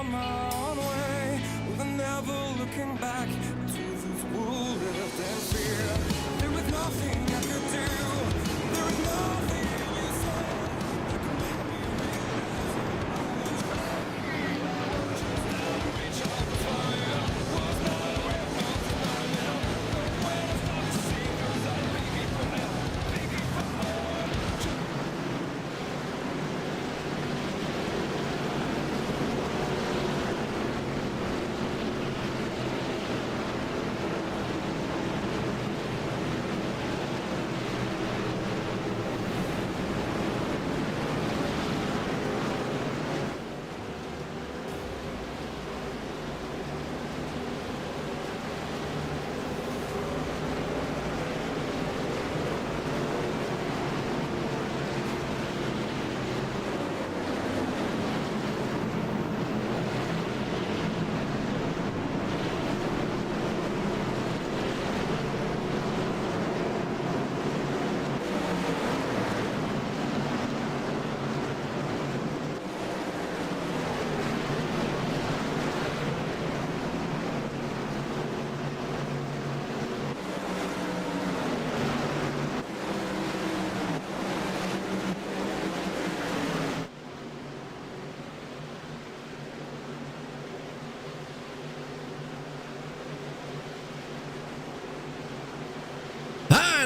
on my own way, with never looking back to those who lived in fear. There was nothing I could do. There was nothing you said that could make me reach out the fire. Was not aware of nothing. When I started to see those other people now, baby, come on.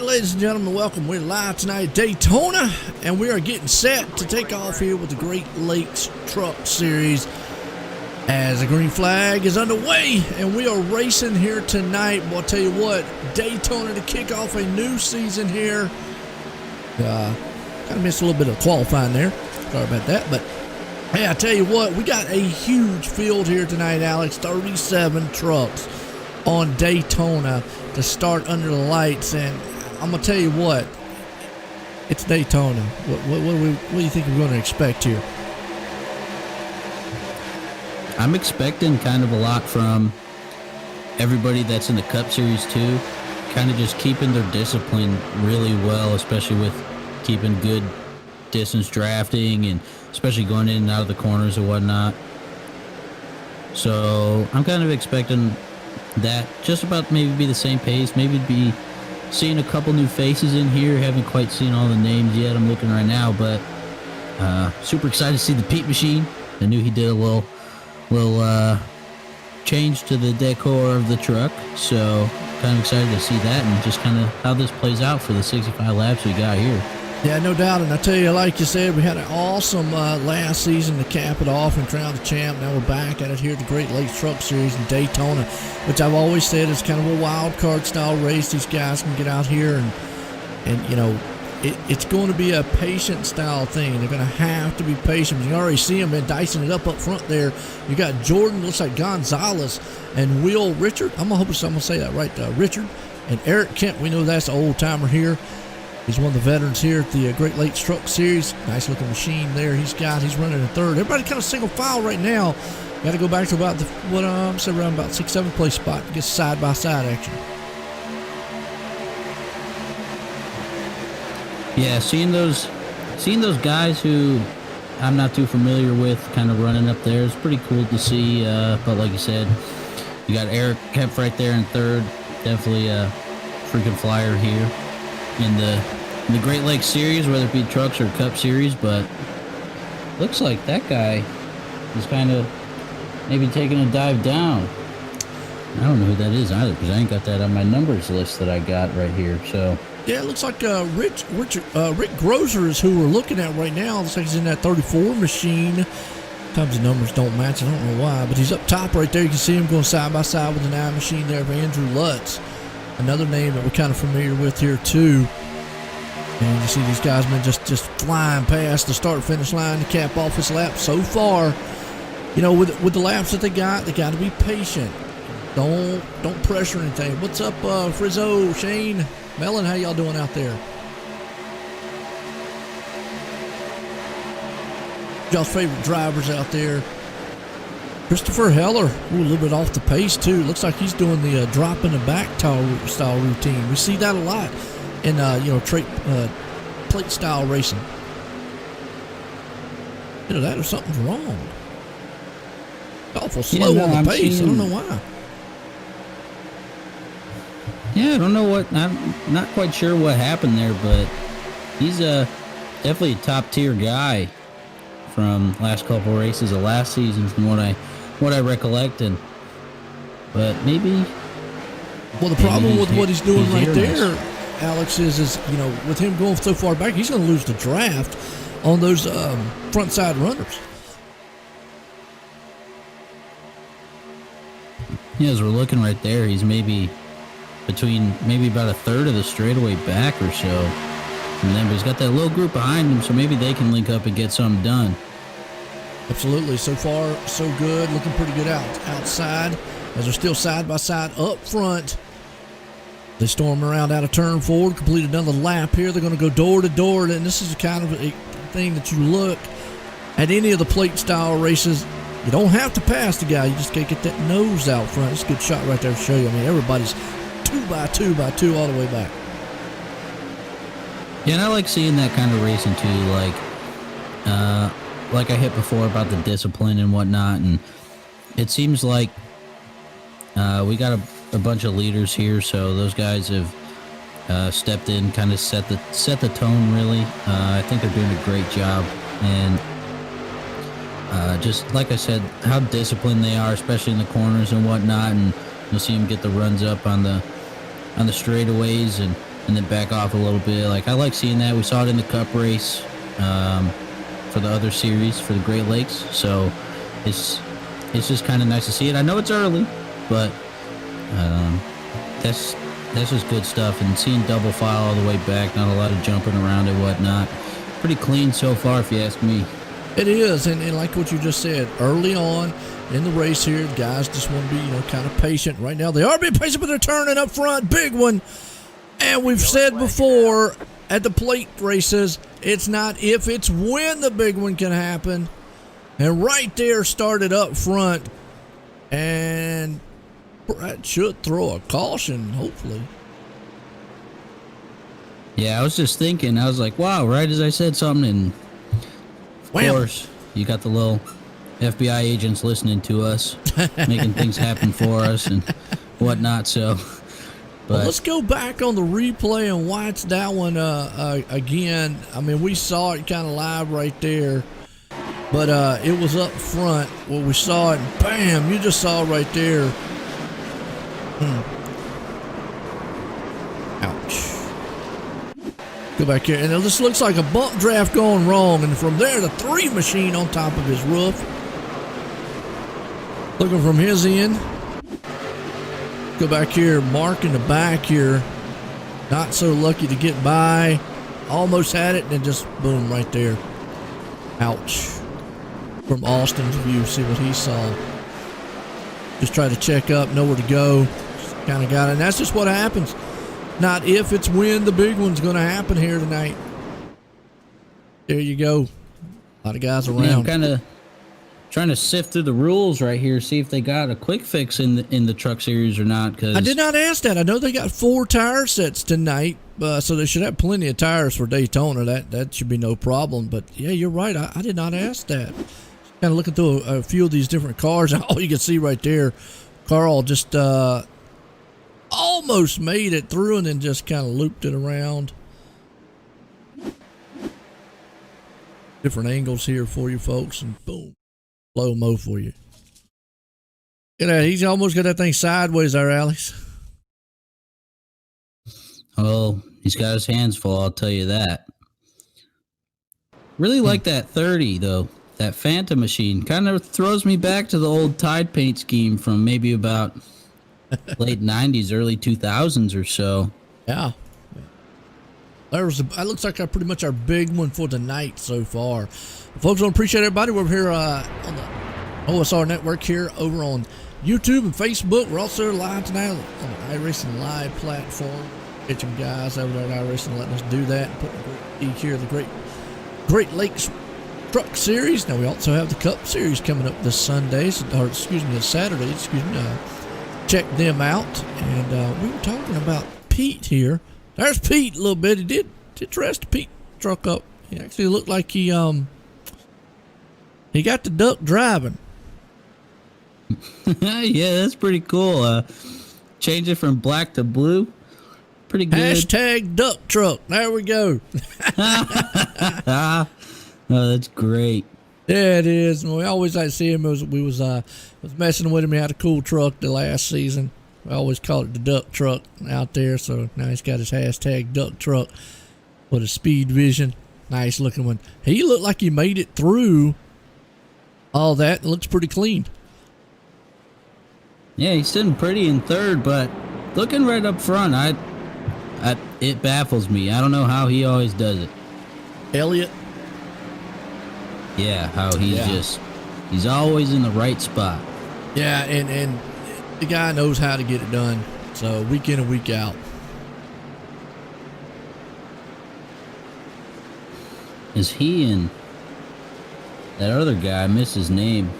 Ladies and gentlemen, welcome. We're live tonight at Daytona, and we are getting set to take off here with the Great Lakes Truck Series as the green flag is underway, and we are racing here tonight. Well, I'll tell you what, Daytona to kick off a new season here. Kind of missed a little bit of qualifying there. Sorry about that, but hey, I tell you what, we got a huge field here tonight, Alex. 37 trucks on Daytona to start under the lights, and I'm gonna tell you what, it's Daytona. What do you think we're going to expect here? I'm expecting kind of a lot from everybody that's in the Cup Series too. Kind of just keeping their discipline really well, especially with keeping good distance drafting and especially going in and out of the corners and whatnot. So I'm kind of expecting that just about maybe be the same pace, maybe be seeing a couple new faces in here. Haven't quite seen all the names yet. I'm looking right now, but super excited to see the Pete machine. I knew he did a little change to the decor of the truck, so kind of excited to see that and just kind of how this plays out for the 65 laps we got here. Yeah, no doubt. And I tell you, like you said, we had an awesome last season to cap it off and crown the champ. Now we're back at it here at the Great Lakes Truck Series in Daytona, which I've always said is kind of a wild card style race. These guys can get out here and you know, it's going to be a patient style thing. They're going to have to be patient. You already see them dicing it up front there. You got Jordan, looks like Gonzalez, and Will Richard. I'm going to say that right, Richard. And Eric Kemp, we know that's the old timer here. He's one of the veterans here at the Great Lakes Truck Series. Nice looking machine there he's running in third. Everybody kind of single file right now. Got to go back to about around about 6th, 7th place spot to get side by side action. Yeah, seeing those guys who I'm not too familiar with kind of running up there is pretty cool to see. But like you said, you got Eric Kemp right there in third. Definitely a freaking flyer here in the Great Lakes Series, whether it be trucks or Cup Series. But looks like that guy is kind of maybe taking a dive down. I don't know who that is either, because I ain't got that on my numbers list that I got right here. So yeah, it looks like Rick Grozer is who we're looking at right now. Looks like he's in that 34 machine. Sometimes the numbers don't match. I don't know why, but he's up top right there. You can see him going side by side with the 9 machine there of Andrew Lutz. Another name that we're kind of familiar with here too. And you see these guys been just flying past the start-finish line to cap off his lap so far. You know, with the laps that they got to be patient. Don't pressure anything. What's up, Frizzo, Shane, Mellon? How y'all doing out there? Y'all's favorite drivers out there. Christopher Heller, a little bit off the pace too. Looks like he's doing the drop in the back style routine. We see that a lot in plate style racing. Either that or something's wrong. awful slow on the pace. I don't know why. Yeah, I don't know what. I'm not quite sure what happened there, but he's definitely a top tier guy from last couple races of last season, from what I recollect. But maybe. Well, the problem with what he's doing right there, Alex, is with him going so far back, he's going to lose the draft on those front side runners. Yeah, as we're looking right there, he's maybe about a third of the straightaway back or so. And then, but he's got that little group behind him, so maybe they can link up and get something done. Absolutely. So far, so good. Looking pretty good outside, as they're still side by side up front. They storm around out of turn 4, complete another lap here. They're going to go door to door, and this is the kind of a thing that you look at any of the plate style races. You don't have to pass the guy. You just got to get that nose out front. It's a good shot right there to show you. I mean, everybody's 2 by 2 by 2 all the way back. Yeah, and I like seeing that kind of racing too. Like I hit before about the discipline and whatnot, and it seems like we got a bunch of leaders here, so those guys have stepped in, kind of set the tone. Really, I think they're doing a great job, and just like I said, how disciplined they are, especially in the corners and whatnot, and you'll see them get the runs up on the straightaways and then back off a little bit. Like, I like seeing that. We saw it in the Cup race for the other series for the Great Lakes, so it's just kind of nice to see it. I know it's early, but that's just good stuff. And seeing double file all the way back, not a lot of jumping around and whatnot. Pretty clean so far, if you ask me. It is, and like what you just said, early on in the race here, guys just want to be, kind of patient. Right now, they are being patient, but they're turning up front. Big one. And we've said before, at the plate races, it's not if, it's when the big one can happen. And right there, started up front. And that should throw a caution, hopefully. Yeah, I was just thinking, I was like, wow, right as I said something, and of course, you got the little FBI agents listening to us, making things happen for us and whatnot, so. But well, let's go back on the replay and watch that one again. I mean, we saw it kind of live right there, but it was up front. Well, we saw it, and bam, you just saw right there. Ouch. Go back here, and this looks like a bump draft going wrong, and from there, the 3 machine on top of his roof. Looking from his end. Go back here, Mark in the back here. Not so lucky to get by. Almost had it, and then just boom right there. Ouch. From Austin's view, see what he saw. Just try to check up, nowhere to go. Just kind of got it, and that's just what happens. Not if, it's when the big one's going to happen here tonight. There you go. A lot of guys around. Yeah, I'm kind of trying to sift through the rules right here, see if they got a quick fix in the truck series or not. Cause I did not ask that. I know they got 4 tire sets tonight, so they should have plenty of tires for Daytona. That should be no problem. But yeah, you're right. I did not ask that. Kind of looking through a few of these different cars, and all you can see right there, Carl just almost made it through and then just kind of looped it around. Different angles here for you folks, and boom, slow-mo for you. Look at that. He's almost got that thing sideways there, Alex. Oh, he's got his hands full, I'll tell you that. Really like that 30, though. That Phantom machine kind of throws me back to the old Tide paint scheme from maybe about late 90s, early 2000s or so. Yeah. That looks like pretty much our big one for tonight so far. Folks, I want to appreciate everybody. We're here on the OSR Network here over on YouTube and Facebook. We're also live tonight on the iRacing Live platform. Get some guys over there at iRacing letting us do that and putting a great league here, the Great Lakes Truck Series. Now we also have the Cup Series coming up this Sunday, this Saturday. Check them out. And we were talking about Pete here. There's Pete a little bit. He did dress the Pete truck up. He actually looked like he got the duck driving. Yeah, that's pretty cool. Change it from black to blue. Pretty good. Hashtag duck truck. There we go. Oh, that's great. Yeah, it is. And we always like to see him. Was messing with him. He had a cool truck the last season. We always call it the duck truck out there. So now he's got his hashtag duck truck with a speed vision. Nice looking one. He looked like he made it through all that. It looks pretty clean. Yeah, he's sitting pretty in third, but looking right up front, it baffles me. I don't know how he always does it. Elliott. Yeah, how he's always in the right spot. Yeah, and the guy knows how to get it done. So week in and week out. Is he and that other guy, I missed his name,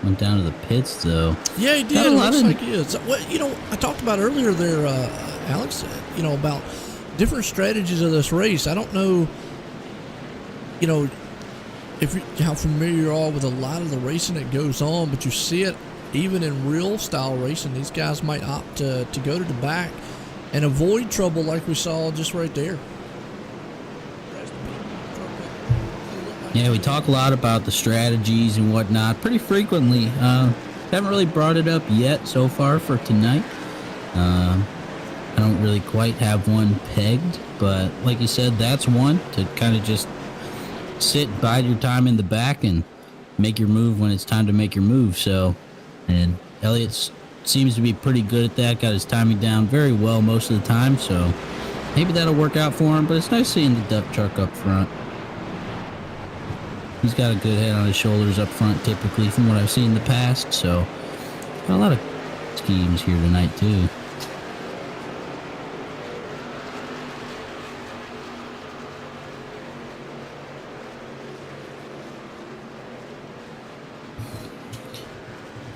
went down to the pits though? Yeah, he did. It looks like he is. Well, I talked about earlier there, Alex, about different strategies of this race. I don't know, how familiar you are with a lot of the racing that goes on, but you see it even in real style racing. These guys might opt to go to the back and avoid trouble like we saw just right there. Yeah, we talk a lot about the strategies and whatnot pretty frequently. Haven't really brought it up yet so far for tonight. I don't really quite have one pegged, but like you said, that's one to kind of just sit, bide your time in the back, and make your move when it's time to make your move. So, and Elliott seems to be pretty good at that. Got his timing down very well most of the time, so maybe that'll work out for him. But it's nice seeing the duck truck up front. He's got a good head on his shoulders up front, typically, from what I've seen in the past. So, got a lot of schemes here tonight, too.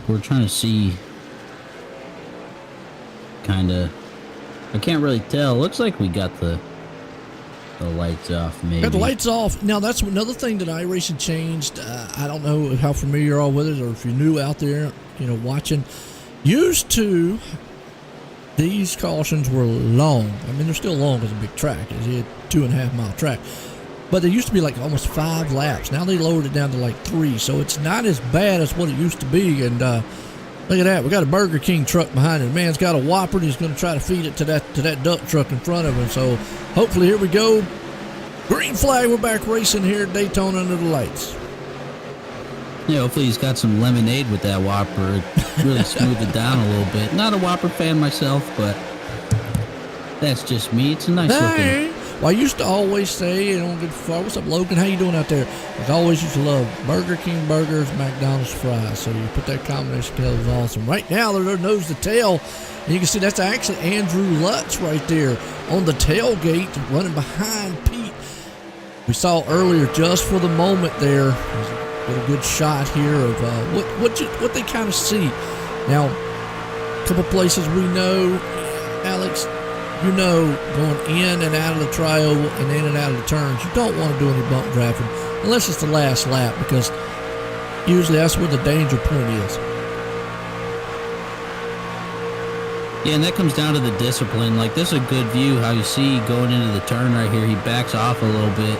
We're trying to see, kind of, I can't really tell. Looks like we got the lights off, maybe. Got the lights off. Now, that's another thing that iRacing changed. I don't know how familiar you are with it, or if you're new out there, watching. Used to, these cautions were long. I mean, they're still long as a big track. It's a 2.5 mile track. But they used to be like almost 5 laps. Now they lowered it down to like 3. So it's not as bad as what it used to be. And look at that. We got a Burger King truck behind it. The man's got a Whopper, and he's going to try to feed it to that duck truck in front of him. So hopefully, here we go. Green flag. We're back racing here at Daytona under the lights. Yeah, hopefully he's got some lemonade with that Whopper. It really smoothed it down a little bit. Not a Whopper fan myself, but that's just me. It's a nice looking. Well, I used to always say, what's up, Logan? How you doing out there? I always used to love Burger King burgers, McDonald's fries. So you put that combination together, it was awesome. Right now, they're nose to tail. And you can see that's actually Andrew Lutz right there on the tailgate running behind Pete. We saw earlier, just for the moment there, get a good shot here of what they kind of see. Now, a couple places we know, Alex, going in and out of the tri-oval and in and out of the turns, you don't want to do any bump drafting unless it's the last lap, because usually that's where the danger point is. Yeah, and that comes down to the discipline. Like, this is a good view, how you see going into the turn right here. He backs off a little bit,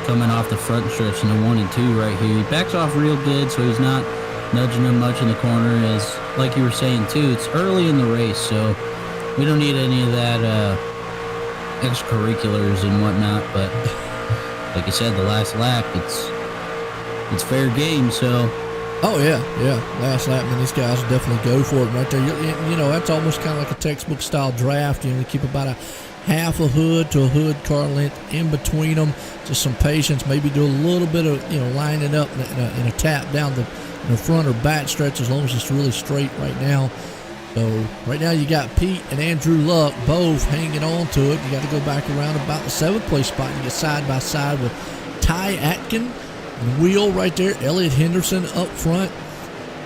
coming off the front stretch in the 1 and 2 right here. He backs off real good, so he's not nudging him much in the corner. As, like you were saying, too, it's early in the race, so we don't need any of that extracurriculars and whatnot, but like I said, the last lap, it's fair game, so. Oh, yeah. Last lap, man, these guys will definitely go for it right there. That's almost kind of like a textbook style draft. You keep about a half a hood to a hood car length in between them. Just some patience, maybe do a little bit of, lining up in a tap down the front or back stretch, as long as it's really straight right now. So right now you got Pete and Andrew Luck both hanging on to it. You got to go back around about the 7th place spot and get side by side with Ty Atkin. The wheel right there, Elliott Henderson up front.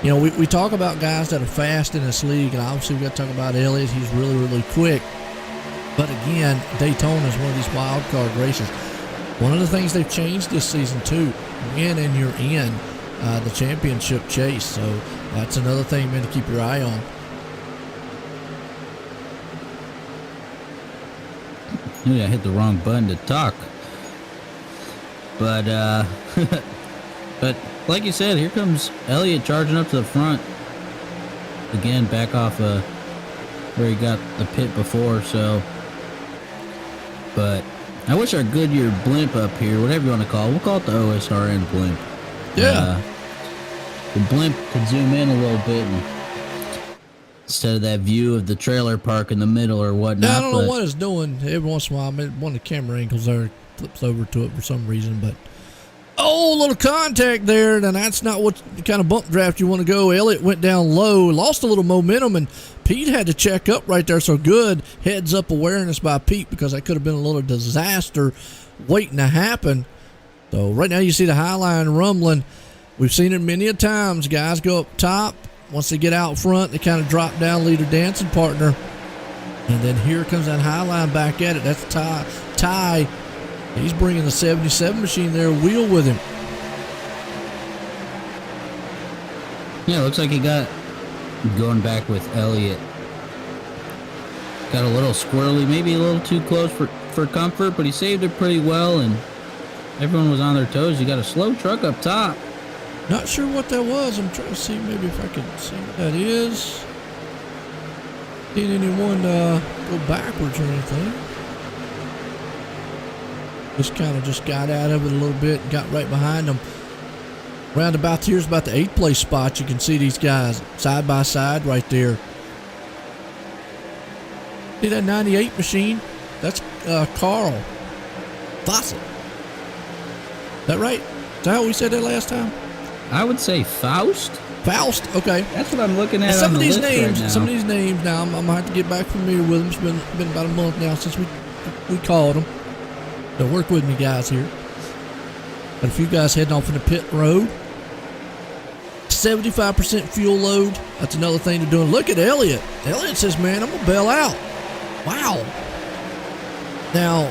We talk about guys that are fast in this league, and obviously we got to talk about Elliott. He's really, really quick. But again, Daytona is one of these wild card races. One of the things they've changed this season too, win and you're in. the championship chase. So that's another thing, man, to keep your eye on. Maybe I hit the wrong button to talk. But, but like you said, here comes Elliott charging up to the front. Again, back off where he got the pit before, so. But I wish our Goodyear blimp up here, whatever you want to call it, we'll call it the OSRN blimp. Yeah. The blimp could zoom in a little bit and instead of that view of the trailer park in the middle or whatnot. Yeah, I don't know what it's doing. Every once in a while, I mean, one of the camera angles there flips over to it for some reason, but oh, a little contact there. Then that's not what kind of bump draft you want to go. Elliott went down low, lost a little momentum, and Pete had to check up right there. So good heads up awareness by Pete, because that could have been a little disaster waiting to happen. So right now you see the high line rumbling. We've seen it many a times. Guys go up top. Once they get out front, they kind of drop down, lead their dancing partner. And then here comes that high line back at it. That's Ty. He's bringing the 77 machine there, wheel with him. Yeah, looks like he got going back with Elliott. Got a little squirrely, maybe a little too close for comfort, but he saved it pretty well, and everyone was on their toes. You got a slow truck up top. Not sure what that was. I'm trying to see maybe if I can see what that is. Didn't anyone go backwards or anything. Just got out of it a little bit and got right behind them. Roundabout here's about the 8th place spot. You can see these guys side by side right there. See that 98 machine? That's Carl Fawcett. Is that right? Is that how we said that last time? I would say Faust. Faust, okay. That's what I'm looking at. Some on of the these list names, right now. some of these names. Now I'm gonna have to get back familiar with them. It's been about a month now since we called them. So work with me, guys. Here, got a few guys heading off in the pit road. 75% fuel load. That's another thing they're doing. Look at Elliott. Elliott says, "Man, I'm gonna bail out." Wow. Now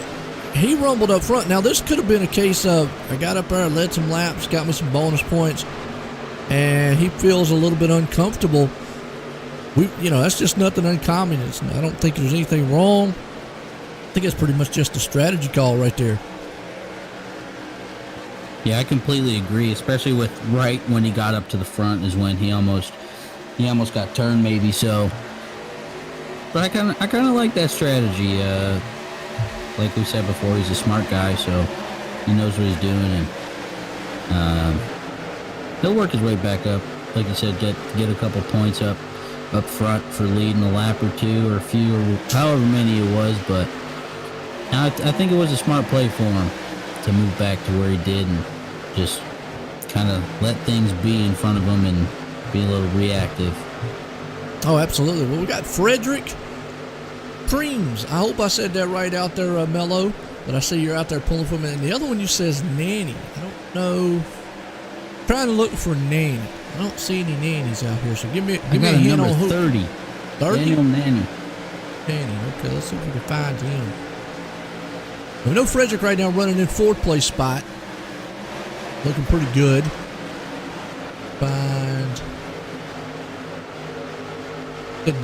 he rumbled up front. Now this could have been a case of I got up there, led some laps, got me some bonus points, and he feels a little bit uncomfortable. That's just nothing uncommon. I don't think there's anything wrong. I think it's pretty much just a strategy call right there. Yeah, I completely agree. Especially with right when he got up to the front is when he almost got turned maybe. So, but I kind of like that strategy. Like we said before, he's a smart guy, so he knows what he's doing, and he'll work his way back up. Like you said, get a couple points up front for leading a lap or two or a few or however many it was. But I think it was a smart play for him to move back to where he did and just kind of let things be in front of him and be a little reactive. Oh, absolutely. Well, we got Frederick Creams. I hope I said that right out there, Mello. But I see you're out there pulling for me. And the other one you says Nanny. I don't know. I'm trying to look for Nanny. I don't see any nannies out here. So give me a hint on who. 30. 30? Daniel Nanny. Nanny. Okay, let's see if we can find him. We know Frederick right now running in 4th place spot. Looking pretty good. Find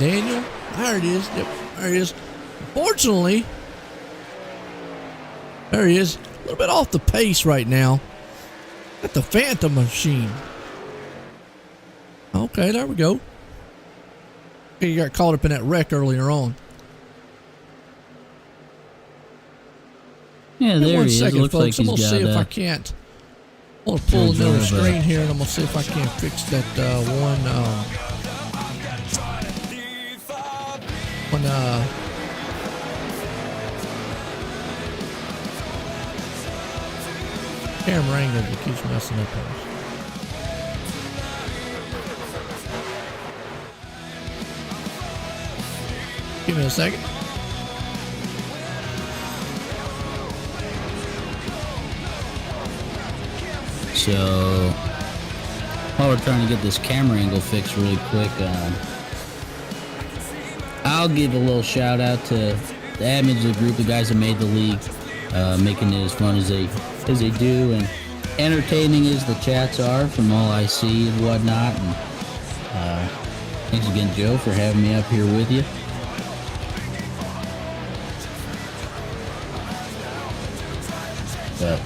Daniel. There it is. Yep, there he is. Unfortunately, there he is. A little bit off the pace right now. Got the Phantom machine. Okay, there we go. He got caught up in that wreck earlier on. Yeah, there he is. Second, Looks folks. like I'm gonna he's see if I got can't. I'm gonna pull another screen here, and I'm gonna see if I can't fix that one camera angle that keeps messing up on us. Give me a second. So, while we're trying to get this camera angle fixed really quick, I'll give a little shout out to the admins of the group, the guys that made the league, making it as fun as they do, and entertaining as the chats are from all I see and whatnot. And thanks again, Joe, for having me up here with you. But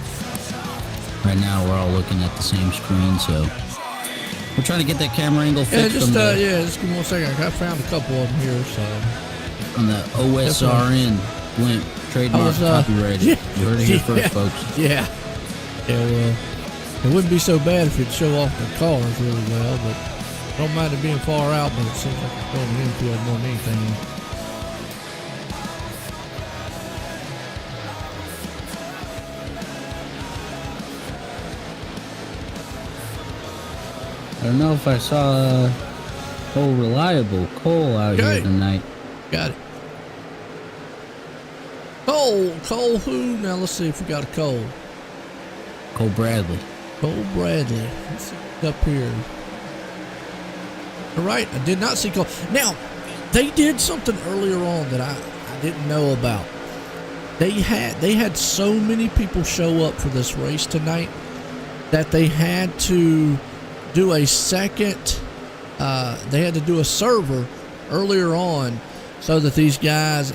right now we're all looking at the same screen, so we're trying to get that camera angle fixed. Just give me 1 second. I found a couple of them here, so on the OSRN blimp trademark copyrighted. Yeah, you heard it here first, folks. Yeah. Well, it wouldn't be so bad if it'd show off the cars really well, but I don't mind it being far out, but it seems like it's going infield more than anything. I don't know if I saw old reliable Cole out here tonight. Got it. Cole who? Now let's see if we got a Cole. Cole Bradley. Cole Bradley. Let's see up here. All right, I did not see Cole. Now, they did something earlier on that I didn't know about. They had so many people show up for this race tonight that they had to do a second, they had to do a server earlier on so that these guys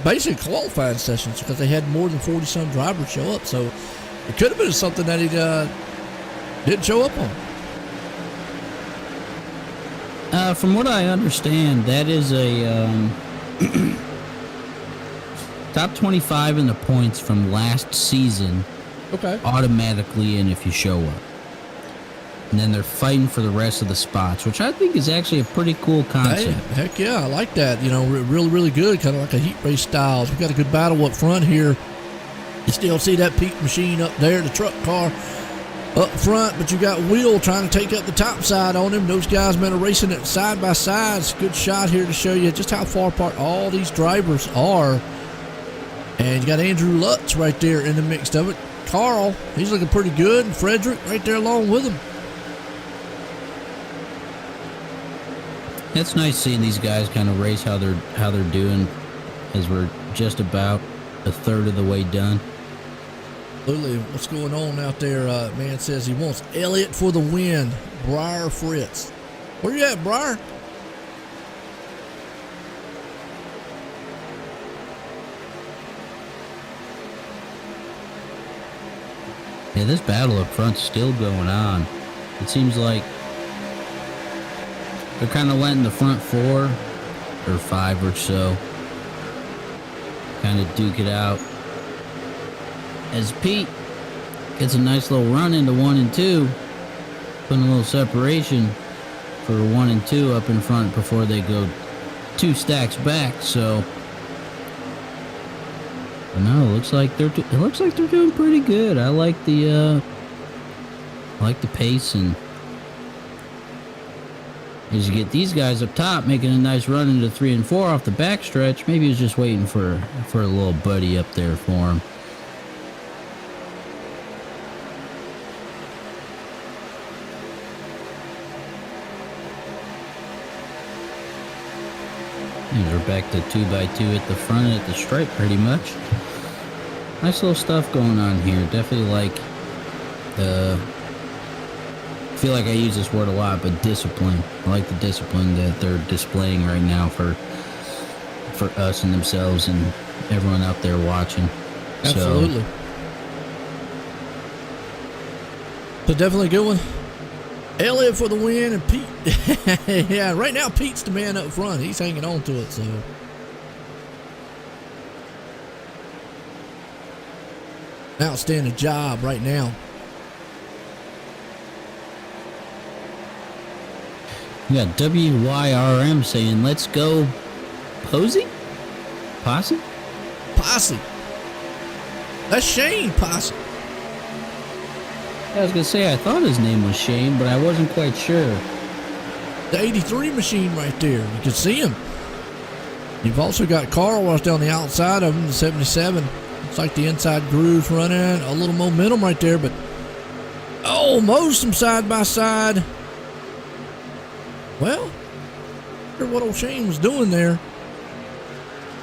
basically qualifying sessions because they had more than 40 some drivers show up. So it could have been something that he didn't show up on. From what I understand, that is a top 25 in the points from last season. Okay. Automatically in if you show up. And then they're fighting for the rest of the spots, which I think is actually a pretty cool concept. Hey, heck yeah, I like that. You know, really, really good, kind of like a heat race style. So we got a good battle up front here. You still see that peak machine up there, the truck car up front, but you got Will trying to take up the top side on him. Those guys been racing it side by side. It's a good shot here to show you just how far apart all these drivers are. And you got Andrew Lutz right there in the mix of it. Carl, he's looking pretty good, and Frederick right there along with him. It's nice seeing these guys kind of race how they're doing as we're just about a third of the way done. Absolutely. What's going on out there? Man says he wants Elliott for the win. Briar Fritz. Where you at, Briar? Yeah, this battle up front's still going on. It seems like they're kind of letting the front four or five or so kind of duke it out. As Pete gets a nice little run into 1 and 2, putting a little separation for 1 and 2 up in front before they go 2 stacks back. So, no, it looks like they're doing pretty good. I like the pace, and as you get these guys up top making a nice run into 3 and 4 off the backstretch, maybe he's just waiting for a little buddy up there for him. And we're back to 2x2 at the front and at the stripe pretty much. Nice little stuff going on here. Definitely like I feel like I use this word a lot, but discipline. I like the discipline that they're displaying right now for us and themselves and everyone out there watching. Absolutely. So definitely a good one. Elliott for the win, and Pete. Yeah, right now Pete's the man up front. He's hanging on to it, so. Outstanding job right now. We got WYRM saying, let's go Posey? Posse? Posse. That's Shane Posse. I was going to say, I thought his name was Shane, but I wasn't quite sure. The 83 machine right there. You can see him. You've also got Carl right down the outside of him, the 77. Looks like the inside groove's running. A little momentum right there, but almost some side by side. Well, I wonder what old Shane was doing there.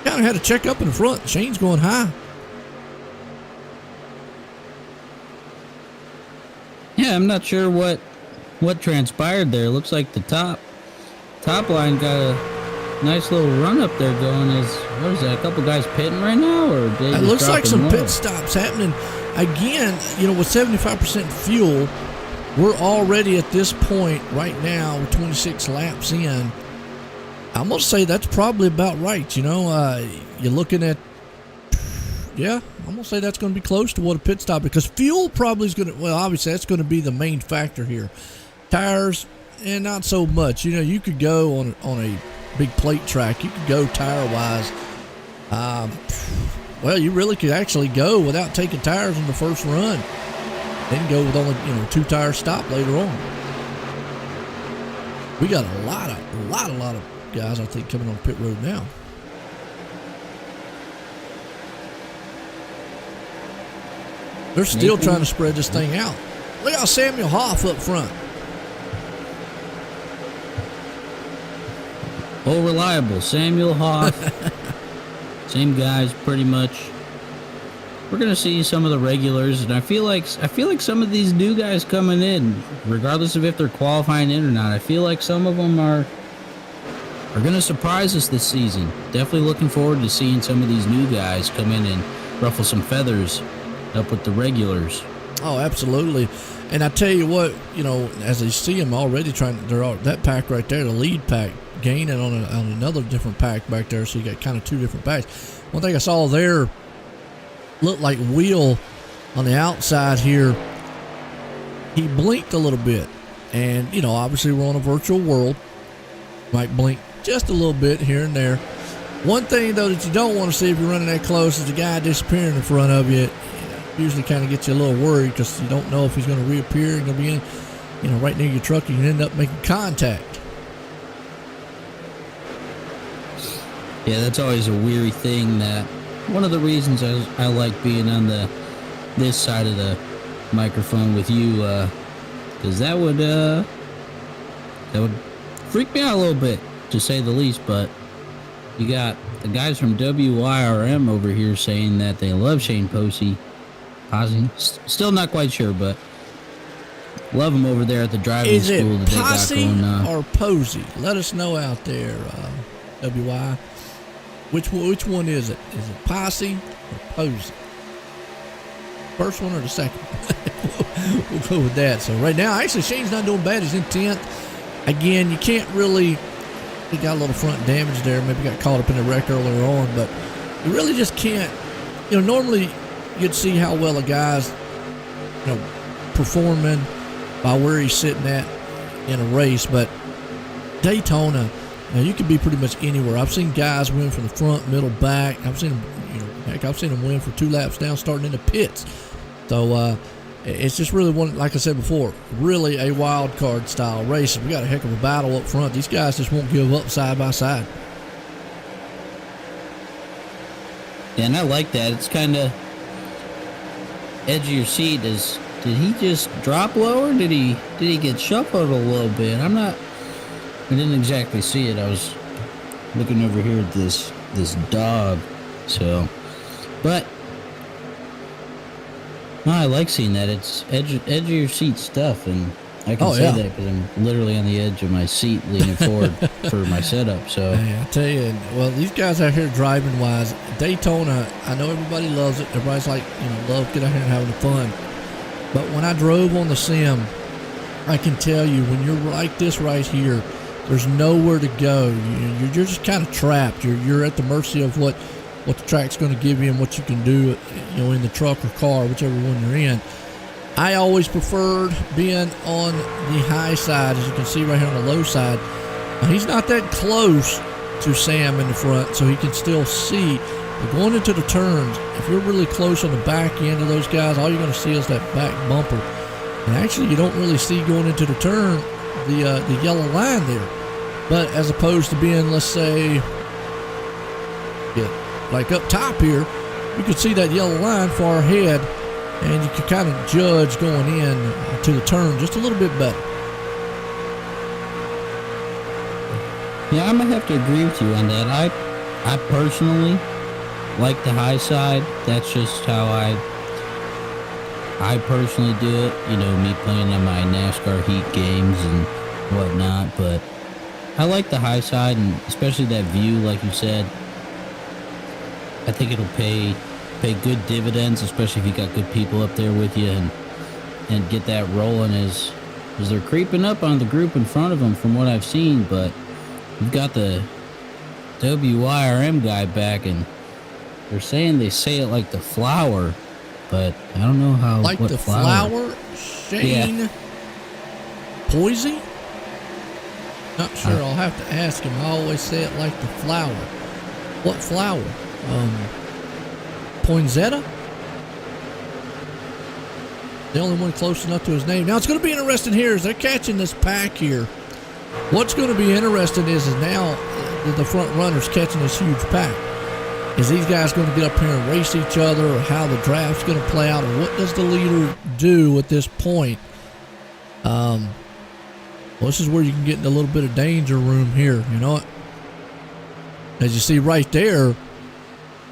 Kind of had to check up in the front. Shane's going high. I'm not sure what transpired there. Looks like the top line got a nice little run up there going. What is that? A couple guys pitting right now, or they It just looks like dropping some more? pit stops happening. Again, with 75% fuel, we're already at this point right now, 26 laps in. I'm going to say that's probably about right. You're looking at, I'm going to say that's going to be close to what a pit stop, because fuel probably is going to, obviously that's going to be the main factor here. Tires, and not so much. You could go on a big plate track. You could go tire-wise. You really could actually go without taking tires in the first run. Then go with only 2-tire stop later on. We got a lot of guys, I think, coming on pit road now. They're still trying to spread this thing out. Look at Samuel Hoff up front. Oh, reliable. Samuel Hoff. Same guys, pretty much. We're gonna see some of the regulars, and I feel like some of these new guys coming in, regardless of if they're qualifying in or not, I feel like some of them are gonna surprise us this season. Definitely looking forward to seeing some of these new guys come in and ruffle some feathers up with the regulars. Oh, absolutely. And I tell you what, as they see them already that pack right there, the lead pack, gaining on another different pack back there, so you got kind of two different packs. One thing I saw there looked like Wheel on the outside here. He blinked a little bit, and obviously we're on a virtual world. Might blink just a little bit here and there. One thing though that you don't want to see if you're running that close is the guy disappearing in front of you. Usually kind of gets you a little worried, because you don't know if he's going to reappear and going to be in, right near your truck. You can end up making contact. Yeah, that's always a weary thing. That one of the reasons I like being on this side of the microphone with you, because that would freak me out a little bit, to say the least. But you got the guys from WIRM over here saying that they love Shane Posey. Still not quite sure, but love him over there at the driving school that they got going on. Or Posey? Let us know out there, WI. Which one is it? Is it Posse or Posey? First one or the second one? We'll go with that. So right now, actually, Shane's not doing bad. He's in 10th. Again, you can't really... He got a little front damage there. Maybe got caught up in the wreck earlier on. But you really just can't... normally you'd see how well a guy's, performing by where he's sitting at in a race. But Daytona... you could be pretty much anywhere. I've seen guys win from the front, middle, back. I've seen them, I've seen them win for 2 laps down, starting in the pits. So it's just really one, like I said before, really a wild card style race. We got a heck of a battle up front. These guys just won't give up side by side. Yeah, and I like that. It's kind of edge of your seat. Did he just drop lower? Did he get shuffled a little bit? I didn't exactly see it. I was looking over here at this dog. So, but no, I like seeing that. It's edge of your seat stuff, and I can say that because I'm literally on the edge of my seat, leaning forward for my setup. So, hey, I tell you, well, these guys out here driving wise, Daytona, I know everybody loves it. Everybody's like, love get out here and having fun. But when I drove on the sim, I can tell you, when you're like this right here, there's nowhere to go. You're just kind of trapped. You're at the mercy of what the track's going to give you and what you can do, in the truck or car, whichever one you're in. I always preferred being on the high side, as you can see right here on the low side. Now, he's not that close to Sam in the front, so he can still see. But going into the turns, if you're really close on the back end of those guys, all you're going to see is that back bumper. And actually, you don't really see going into the turn the yellow line there. But as opposed to being, let's say, like up top here, you could see that yellow line far ahead, and you could kind of judge going in to the turn just a little bit better. yeah, I'm gonna have to agree with you on that. I personally like the high side. That's just how I personally do it, me playing on my NASCAR heat games and whatnot, but I like the high side, and especially that view, like you said. I think it'll pay good dividends, especially if you got good people up there with you, and get that rolling as they're creeping up on the group in front of them from what I've seen. But we've got the WYRM guy back, and they're saying they say it like the flower, but I don't know how. Like what the flower. Shane Poisey? Not sure. I'll have to ask him. I always say it like the flower. What flower? Poinsettia? The only one close enough to his name. Now it's going to be interesting here as they're catching this pack here. What's going to be interesting is now the front runners catching this huge pack. Is these guys going to get up here and race each other, or how the draft's going to play out, or what does the leader do at this point? Well, this is where you can get in a little bit of danger room here. You know what? As you see right there,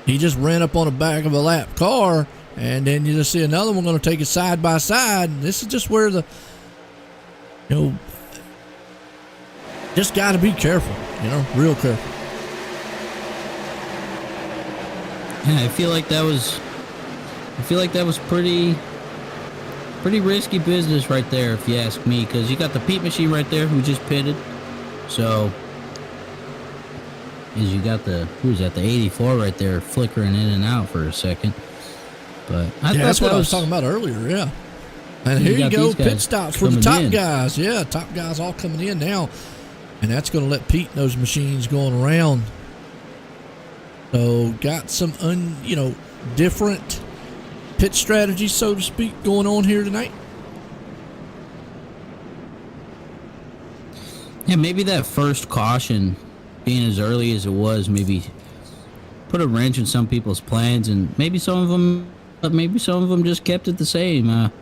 he just ran up on the back of a lap car, and then you just see another one going to take it side by side. And this is just where just got to be careful, real careful. Yeah, I feel like that was pretty risky business right there, if you ask me, because you got the Pete machine right there who just pitted. So, you got the 84 right there flickering in and out for a second. But that's what I was talking about earlier. Yeah, and here you go, pit stops for the top guys. Yeah, top guys all coming in now, and that's going to let Pete and those machines going around. So got some different pit strategies, so to speak, going on here tonight. Yeah, maybe that first caution being as early as it was, maybe put a wrench in some people's plans, and maybe some of them just kept it the same. I'm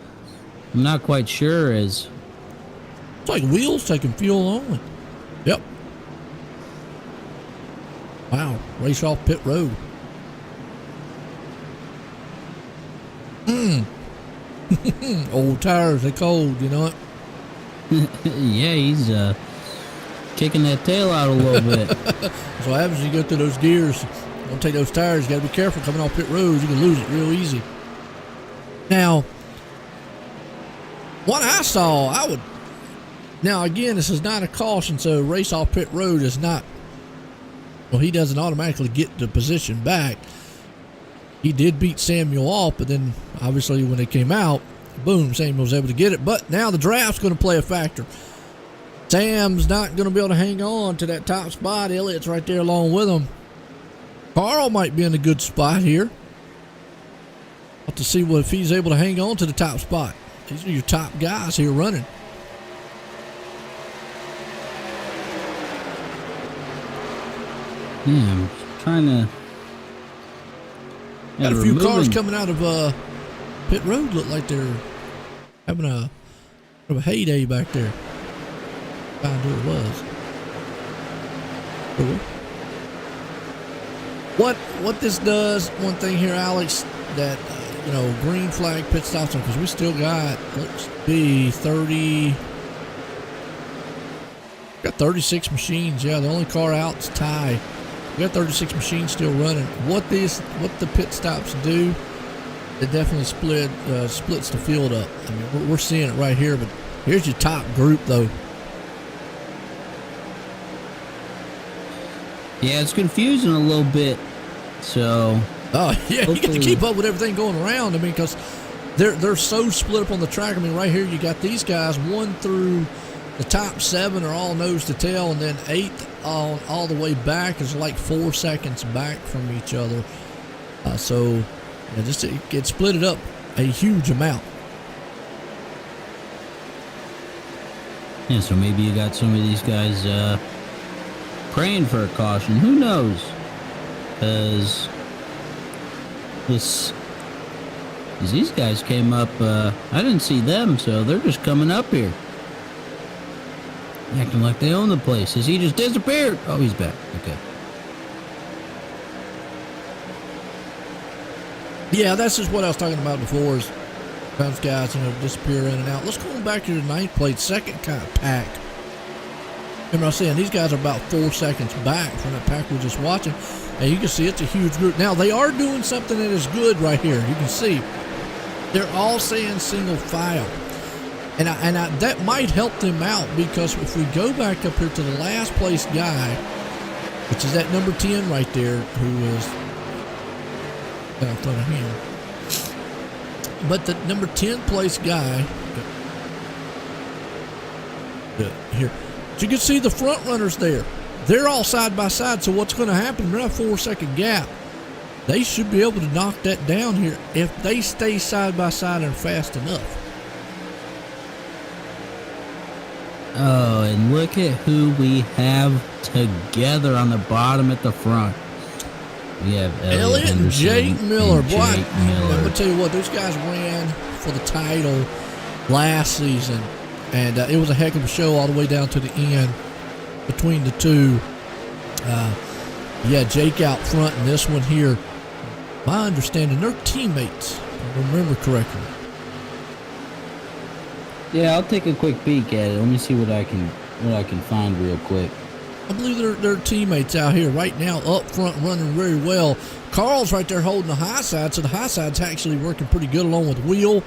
not quite sure. It's like wheels taking fuel only. Yep. Wow, race off pit road. Old tires, they cold, you know what? Yeah, he's kicking that tail out a little bit. That's what happens when you go through those gears. Don't take those tires. You got to be careful coming off pit roads. You can lose it real easy. Now, what I saw, now again, this is not a caution, so race off pit road is not, well, he doesn't automatically get the position back. He did beat Samuel off, but then obviously when they came out, boom, Samuel was able to get it. But now the draft's going to play a factor. Sam's not going to be able to hang on to that top spot. Elliott's right there along with him. Carl might be in a good spot here. Have to see if he's able to hang on to the top spot. These are your top guys here running. Yeah, I'm trying to... Got a few cars coming out of pit road. Look like they're having a heyday back there. Find who it was. Cool. What this does, one thing here, Alex, that green flag pit stops, because we still got, let's be 30. Got 36 machines. Yeah, the only car out is Ty. We got 36 machines still running. What the pit stops do, it definitely splits the field up. I mean, we're seeing it right here, but here's your top group, though. Yeah, it's confusing a little bit. So, yeah, you got to keep up with everything going around. I mean, because they're so split up on the track. I mean, right here you got these guys 1 through the top 7 are all nose to tail, and then 8th all the way back is like 4 seconds back from each other. So it split it up a huge amount. Yeah, so maybe you got some of these guys praying for a caution. Who knows? Because these guys came up, I didn't see them, so they're just coming up here. Acting like they own the place. Has he just disappeared? Oh, he's back. Okay. Yeah, that's just what I was talking about before. Is Those guys, disappear in and out. Let's go back to the ninth place, second kind of pack. Remember I was saying these guys are about 4 seconds back from that pack we were just watching. And you can see it's a huge group. Now, they are doing something that is good right here. You can see they're all saying single file. And that might help them out, because if we go back up here to the last place guy, which is that number 10 right there, who is in front of him. But the number 10 place guy, here, you can see the front runners there. They're all side by side, so what's going to happen? We're at a 4 second gap. They should be able to knock that down here if they stay side by side and fast enough. Oh, and look at who we have together on the bottom at the front. We have Elliott and Jake Miller. And Boy, Jake Miller. I'm going to tell you what, those guys ran for the title last season, and it was a heck of a show all the way down to the end between the two. Jake out front in this one here. My understanding, they're teammates, if I remember correctly. Yeah, I'll take a quick peek at it. Let me see what I can find real quick. I believe they're teammates out here right now, up front, running very well. Carl's right there holding the high side, so the high side's actually working pretty good along with Wheel.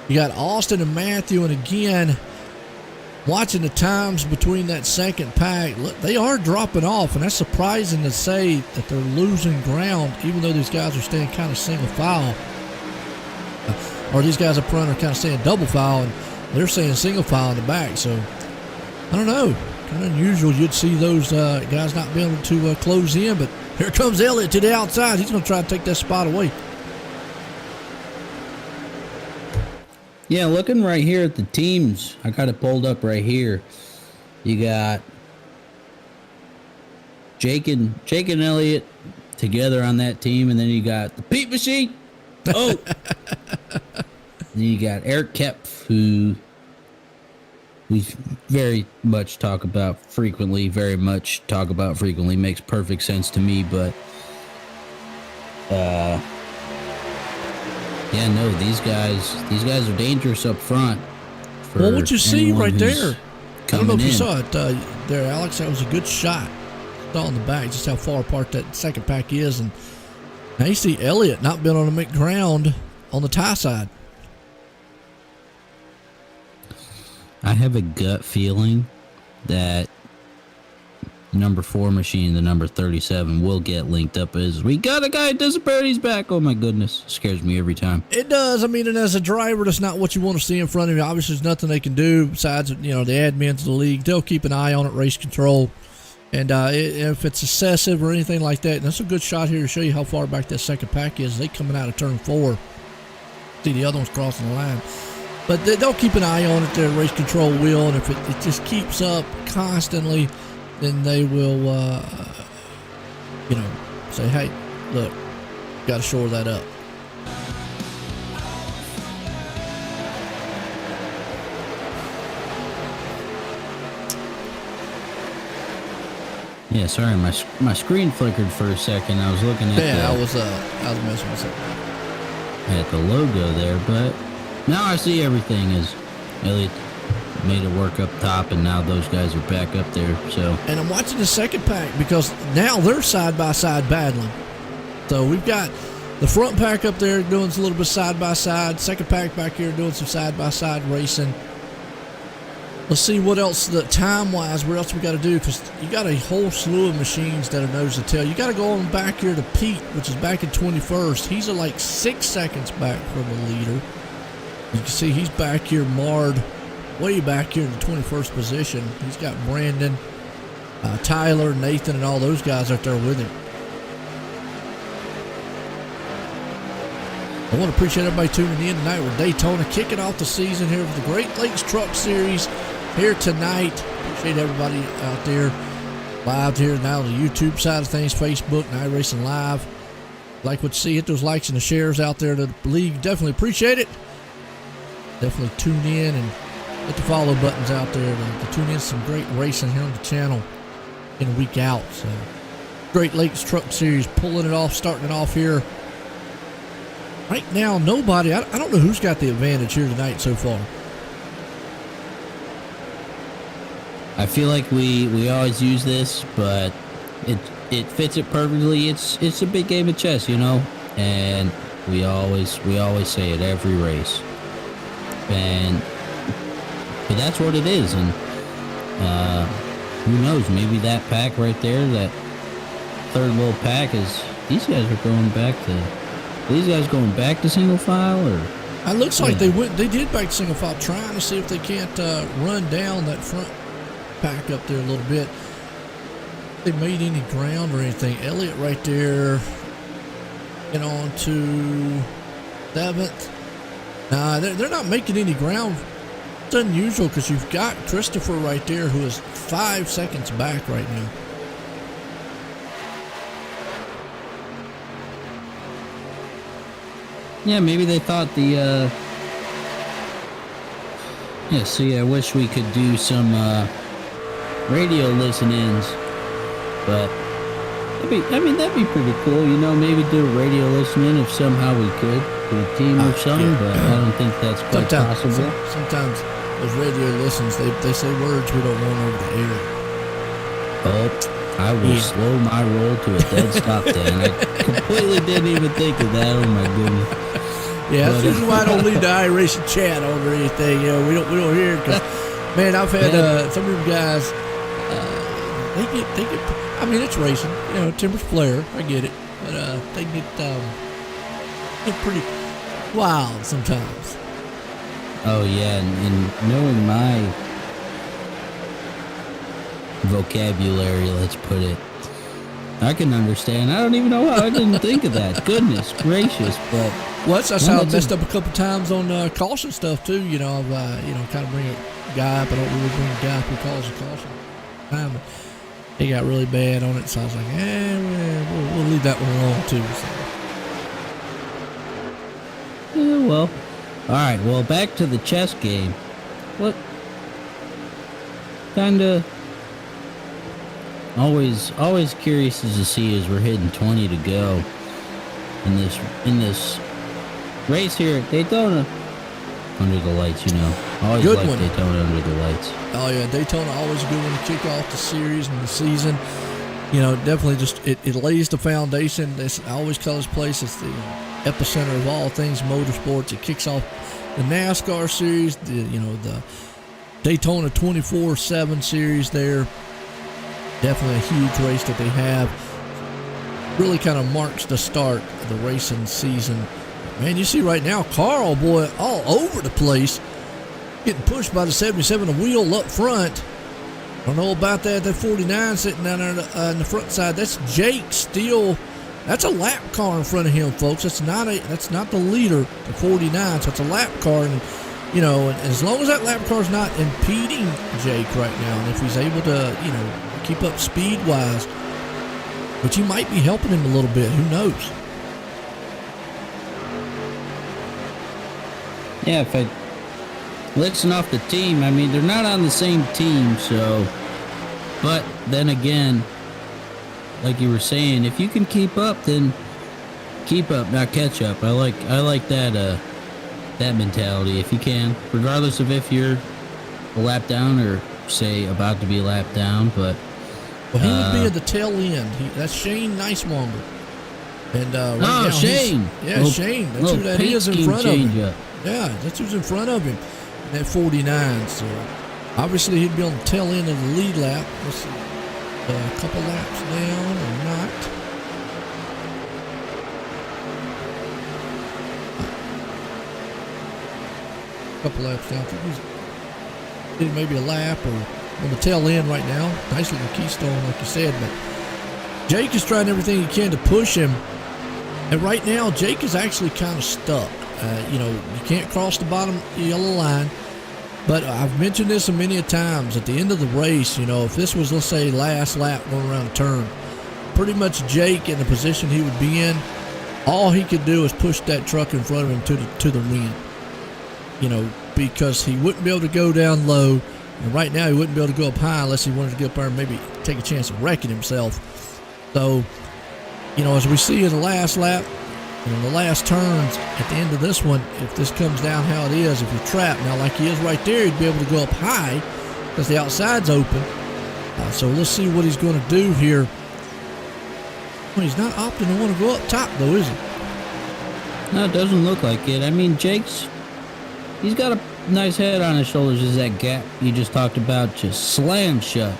You got Austin and Matthew, and again, watching the times between that second pack, look, they are dropping off, and that's surprising to say that they're losing ground, even though these guys are staying kind of single file. Or these guys up front are kind of staying double file, and they're saying single file in the back. So, I don't know. Kind of unusual. You'd see those guys not being able to close in, but here comes Elliott to the outside. He's going to try to take that spot away. Yeah, looking right here at the teams, I got it pulled up right here. You got Jake and Elliott together on that team, and then you got the Pete Machine. Oh, then you got Eric Kepf, who we very much talk about frequently. Makes perfect sense to me, but yeah, no, these guys are dangerous up front. Well, what you see right there, I don't know if you saw it there, Alex. That was a good shot. Saw on the back just how far apart that second pack is, and now you see Elliott not being able to make ground on the tie side. I have a gut feeling that number 4 machine, the number 37, will get linked up as we got a guy at Disparity's back. Oh my goodness. Scares me every time. It does. I mean, and as a driver, that's not what you want to see in front of you. Obviously, there's nothing they can do besides, the admins of the league. They'll keep an eye on it, race control. And if it's excessive or anything like that, and that's a good shot here to show you how far back that second pack is. They coming out of turn 4. See, the other one's crossing the line. But they'll keep an eye on it, their race control will, and if it just keeps up constantly, then they will, say, hey, look, got to shore that up. Yeah, sorry, my screen flickered for a second. I was looking at I was messing with it. At the logo there, but now I see everything is Elliott made it work up top, and now those guys are back up there. So, and I'm watching the second pack because now they're side by side battling. So we've got the front pack up there doing a little bit side by side. Second pack back here doing some side by side racing. Let's see what else, the time-wise, what else we got to do, because you got a whole slew of machines that are nose to tail. You got to go on back here to Pete, which is back in 21st. He's like 6 seconds back from the leader. You can see he's back here marred, way back here in the 21st position. He's got Brandon, Tyler, Nathan, and all those guys out there with him. I want to appreciate everybody tuning in tonight with Daytona, kicking off the season here with the Great Lakes Truck Series here tonight. Appreciate everybody out there live here now on the YouTube side of things, Facebook and iRacing Live. Like what you see, hit those likes and the shares out there to the league. Definitely appreciate it. Definitely tune in and hit the follow buttons out there to tune in some great racing here on the channel in a week out. So, Great Lakes Truck Series pulling it off, starting it off here right now, nobody. I don't know who's got the advantage here tonight so far. I feel like we always use this, but it fits it perfectly. It's a big game of chess, and we always say it every race, but that's what it is. And who knows? Maybe that pack right there, that third little pack, is these guys going back to single file, or It looks like they did back to single file, trying to see if they can't run down that front pack up there a little bit. They made any ground or anything. Elliott right there, get on to 7th. Nah, they're not making any ground. It's unusual because you've got Christopher right there, who is 5 seconds back right now. yeah, maybe they thought the I wish we could do some radio listen-ins, but that'd be pretty cool, maybe do a radio listen-in if somehow we could, do a team or something, but I don't think that's quite possible. Sometimes those radio listens, they say words we don't want over the air. Oh, I will slow my roll to a dead stop then. I completely didn't even think of that. Oh my goodness. Yeah, that's usually why I don't leave the iRacing chat on or anything. We don't hear it, because, man, I've had some of them guys. They get. I mean, it's racing. Timber's flare. I get it, but they get pretty wild sometimes. Oh yeah, and knowing my vocabulary, let's put it, I can understand. I don't even know how I didn't think of that. Goodness gracious, but. Well, that's how I messed up a couple times on caution stuff too. I've kind of bring a guy up. I don't really bring a guy up who calls a caution. He got really bad on it, so I was like, we'll leave that one alone too. So. Yeah, well, all right. Well, back to the chess game. What kind of always curious to see as we're hitting 20 to go in this race here at Daytona. Under the lights, Always good like one. Daytona under the lights. Oh yeah, Daytona always a good one to kick off the series and the season. Definitely just it lays the foundation. I always call this place, it's the epicenter of all things motorsports. It kicks off the NASCAR series, the Daytona 24/7 series there. Definitely a huge race that they have. Really kind of marks the start of the racing season. Man, you see right now, Carl, boy, all over the place, getting pushed by the 77, a wheel up front. I don't know about that 49 sitting down there on the front side. That's Jake Steele. That's a lap car in front of him, folks. That's not the leader, the 49, so it's a lap car. And, and as long as that lap car's not impeding Jake right now, and if he's able to, keep up speed-wise, but he might be helping him a little bit. Who knows? Yeah, if I listen off the team, they're not on the same team, so. But then again, like you were saying, if you can keep up, then keep up, not catch up. I like that mentality. If you can, regardless of if you're a lap down or say about to be a lap down, but. Well, he would be at the tail end. That's Shane Nicewanger. And right now Shane. Shane. That's who that is in front of him. Up. Yeah, that's who's in front of him. That 49. So obviously he'd be on the tail end of the lead lap. Let's see, a couple laps down or not. A couple laps down. I think he's getting maybe a lap or on the tail end right now. Nice little keystone, like you said. But Jake is trying everything he can to push him. And right now, Jake is actually kind of stuck. You can't cross the bottom yellow line. But I've mentioned this many a times. At the end of the race, if this was, let's say, last lap going around the turn, pretty much Jake in the position he would be in, all he could do is push that truck in front of him to the win. Because he wouldn't be able to go down low. And right now, he wouldn't be able to go up high unless he wanted to get up there and maybe take a chance of wrecking himself. So, as we see in the last lap, And in the last turns at the end of this one, if this comes down how it is, if you're trapped, now like he is right there, he'd be able to go up high because the outside's open. So let's see what he's going to do here. Well, he's not opting to want to go up top, though, is he? No, it doesn't look like it. I mean, he's got a nice head on his shoulders as that gap you just talked about just slammed shut.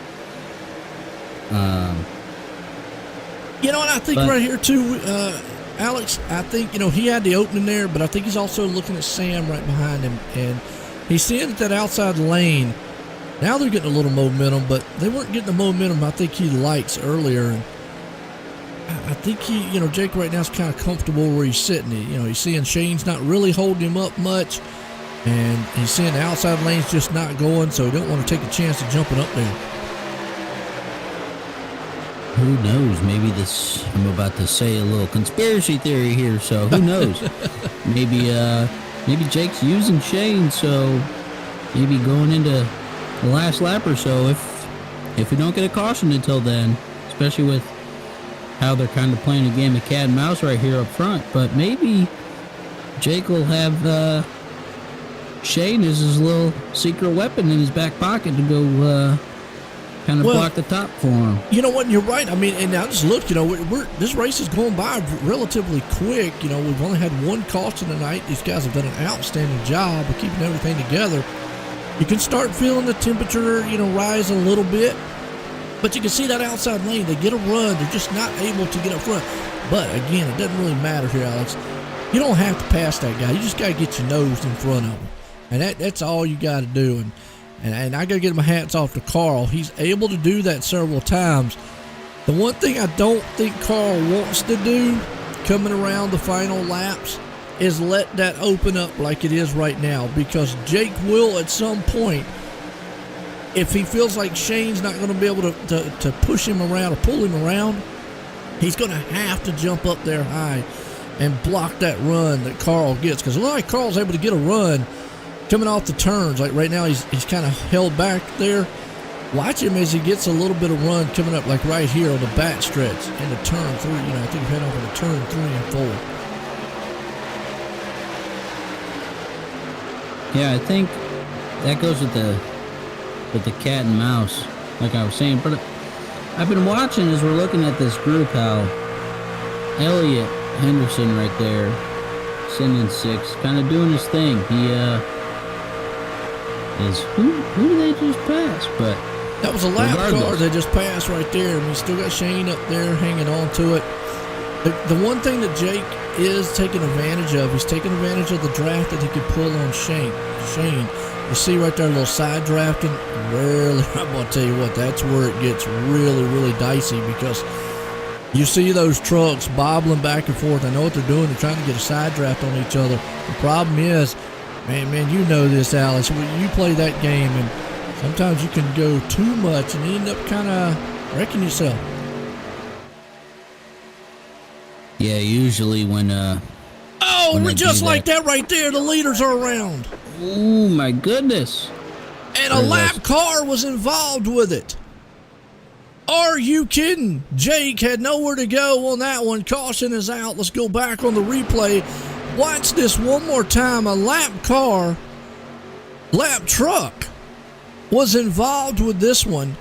You know, and I think right here, too, Alex, I think, he had the opening there, but I think he's also looking at Sam right behind him, and he's seeing that outside lane. Now they're getting a little momentum, but they weren't getting the momentum I think he likes earlier. And I think Jake right now is kind of comfortable where he's sitting. He's seeing Shane's not really holding him up much, and he's seeing the outside lane's just not going, so he don't want to take a chance of jumping up there. Who knows? Maybe I'm about to say a little conspiracy theory here, so who knows? Maybe Jake's using Shane, so maybe going into the last lap or so, if we don't get a caution until then, especially with how they're kind of playing a game of cat and mouse right here up front, but maybe Jake will have Shane as his little secret weapon in his back pocket to go kind of block the top for him. You know what? You're right. I mean, and I just looked. This race is going by relatively quick. We've only had one caution tonight. These guys have done an outstanding job of keeping everything together. You can start feeling the temperature, rise a little bit. But you can see that outside lane. They get a run. They're just not able to get up front. But, again, it doesn't really matter here, Alex. You don't have to pass that guy. You just got to get your nose in front of him. And that's all you got to do. And I got to get my hats off to Carl. He's able to do that several times. The one thing I don't think Carl wants to do coming around the final laps is let that open up like it is right now, because Jake will at some point, if he feels like Shane's not going to be able to push him around or pull him around, he's going to have to jump up there high and block that run that Carl gets. Because it looks like Carl's able to get a run coming off the turns. Like right now he's kind of held back there. Watch him as he gets a little bit of run coming up, like right here on the back stretch into turn 3. I think we're heading off into turn 3 and 4. Yeah, I think that goes with the cat and mouse, like I was saying. But I've been watching as we're looking at this group how Elliott Henderson right there, sitting in 6, kind of doing his thing. He is who did they just pass? But that was a lap car they just passed right there, and we still got Shane up there hanging on to it. The one thing that Jake is taking advantage of, he's taking advantage of the draft that he could pull on Shane. You see right there, a little side drafting. Really, I'm going to tell you what, that's where it gets really, really dicey, because you see those trucks bobbling back and forth. I know what they're doing. They're trying to get a side draft on each other. The problem is, man, you know this, Alex. When you play that game, and sometimes you can go too much and end up kind of wrecking yourself. Yeah, usually when we're just like that right there. The leaders are around. Oh my goodness! And a lap car was involved with it. Are you kidding? Jake had nowhere to go on that one. Caution is out. Let's go back on the replay. Watch this one more time. A lap truck was involved with this one.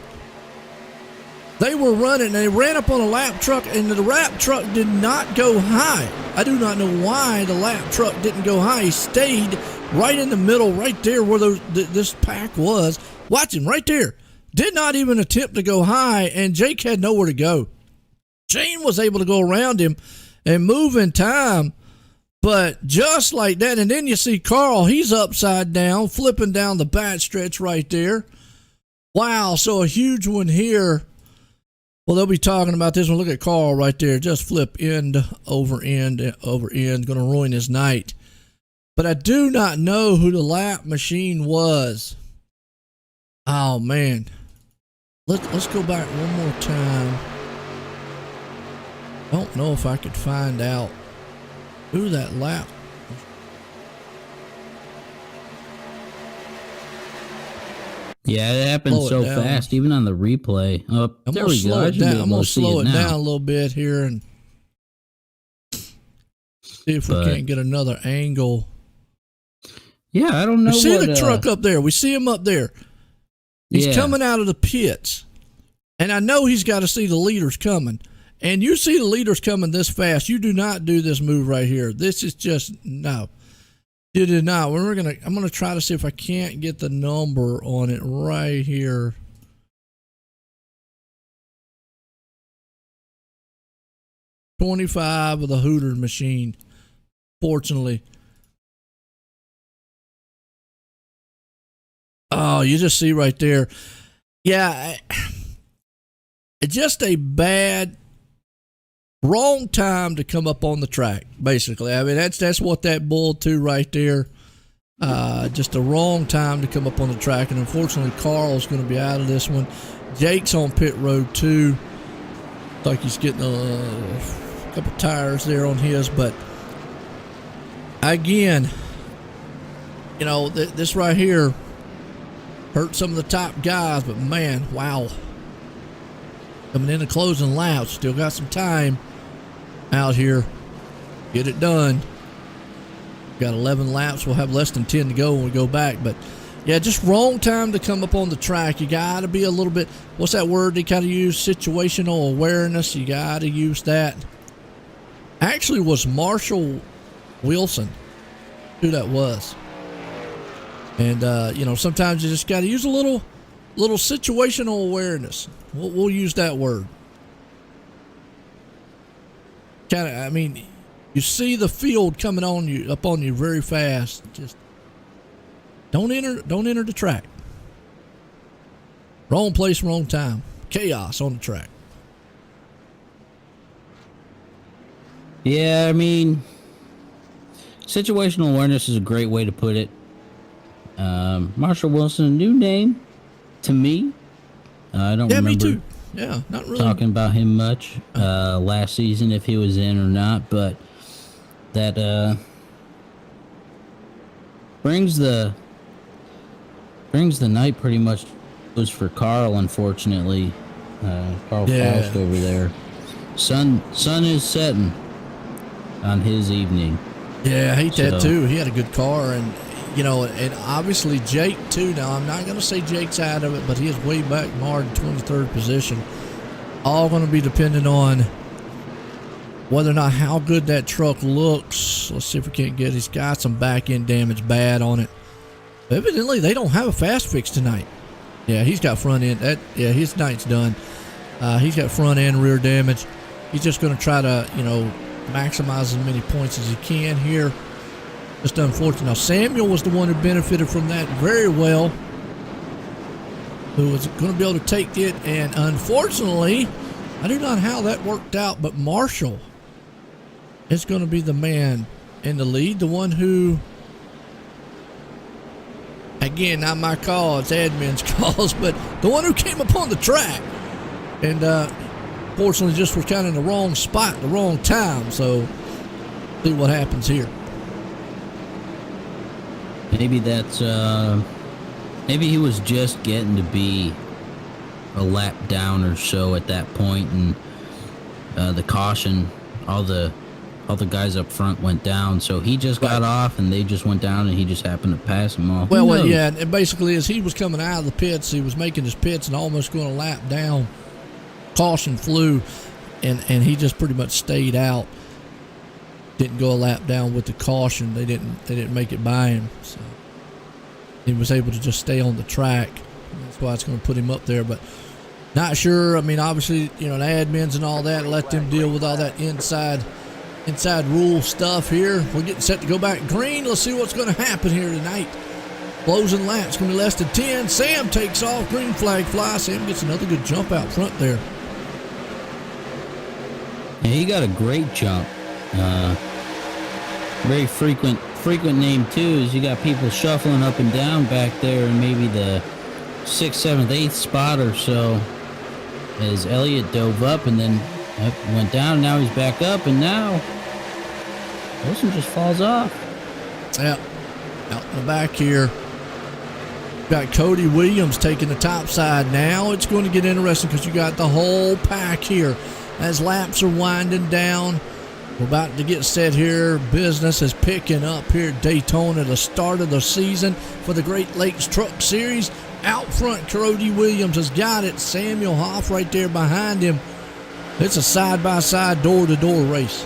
They were running, and they ran up on a lap truck, and the lap truck did not go high. I do not know why the lap truck didn't go high. He stayed right in the middle, right there where this pack was. Watch him right there. Did not even attempt to go high, and Jake had nowhere to go. Shane was able to go around him and move in time, but just like that. And then you see Carl, he's upside down, flipping down the back stretch right there. Wow, so a huge one here. Well, they'll be talking about this one. Look at Carl right there. Just flip end over end over end. Going to ruin his night. But I do not know who the lap machine was. Oh, man. Let's go back one more time. I don't know if I could find out who that lap. Yeah, it happened so fast, even on the replay. Oh, there we go. I'm going to slow it down a little bit here. And See if we can't get another angle. Yeah, I don't know. We see the truck up there. We see him up there. He's coming out of the pits. And I know he's got to see the leaders coming. And you see the leaders coming this fast. You do not do this move right here. This is just, no. You did not. I'm gonna try to see if I can't get the number on it right here. $25 of the Hooter machine. Fortunately. Oh, you just see right there. Yeah, it's just a wrong time to come up on the track, basically. I mean, that's what that boiled to right there. Just a wrong time to come up on the track, and unfortunately, Carl's going to be out of this one. Jake's on pit road too. Looks like he's getting a couple tires there on his, but again, you know, this right here hurt some of the top guys, but man, wow. Coming into closing laps, still got some time out here. Get it done. Got 11 laps. We'll have less than 10 to go when we go back. But yeah, just wrong time to come up on the track. You got to be a little bit, what's that word they kind of use? Situational awareness. You got to use that. Actually, was Marshall Wilson who that was. And, you know, sometimes you just got to use a little situational awareness. We'll use that word. Kind of, I mean, you see the field coming up on you very fast. Just don't enter the track. Wrong place, wrong time. Chaos on the track. Yeah, I mean, situational awareness is a great way to put it. Marshall Wilson, a new name to me. I don't remember. Me too. Yeah, not really talking about him much last season, if he was in or not, but that brings the night pretty much was for Carl, unfortunately. Carl Faust over there. Sun is setting on his evening. Yeah, I hate that too. He had a good car, and you know, and obviously Jake too. Now I'm not going to say Jake's out of it, but he is way back marred in 23rd position. All going to be dependent on whether or not how good that truck looks. Let's see if we can't get. He's got some back end damage bad on it. Evidently, they don't have a fast fix tonight. Yeah, he's got front end. His night's done. He's got front and rear damage. He's just going to try to, you know, maximize as many points as he can here. Just unfortunate. Now, Samuel was the one who benefited from that very well, who was going to be able to take it, and unfortunately, I do not know how that worked out, but Marshall is going to be the man in the lead, the one who, again, not my call, it's admin's calls, but the one who came upon the track, and fortunately just was kind of in the wrong spot at the wrong time, so see what happens here. Maybe that's maybe he was just getting to be a lap down or so at that point, and the caution, all the guys up front went down, so he just got off and they just went down, and he just happened to pass them all. Well, yeah, and basically as he was coming out of the pits, he was making his pits and almost going to lap down. Caution flew, and he just pretty much stayed out. Didn't go a lap down with the caution. They didn't make it by him, so he was able to just stay on the track. That's why it's going to put him up there, but not sure. I mean, obviously, you know, the admins and all that, let them deal with all that inside rule stuff here. We're getting set to go back green. Let's see what's going to happen here tonight. Closing laps going to be less than 10. Sam takes off. Green flag fly. Sam gets another good jump out front there. Yeah, he got a great jump. Very frequent name too, is you got people shuffling up and down back there in maybe the 6th, 7th, 8th spot or so, as Elliott dove up and then went down, and now he's back up, and now Wilson just falls off. Yeah, out in the back here, got Cody Williams taking the top side. Now it's going to get interesting because you got the whole pack here as laps are winding down. We're about to get set here. Business is picking up here at Daytona, the start of the season for the Great Lakes Truck Series. Out front, Cody Williams has got it. Samuel Hoff right there behind him. It's a side-by-side, door-to-door race.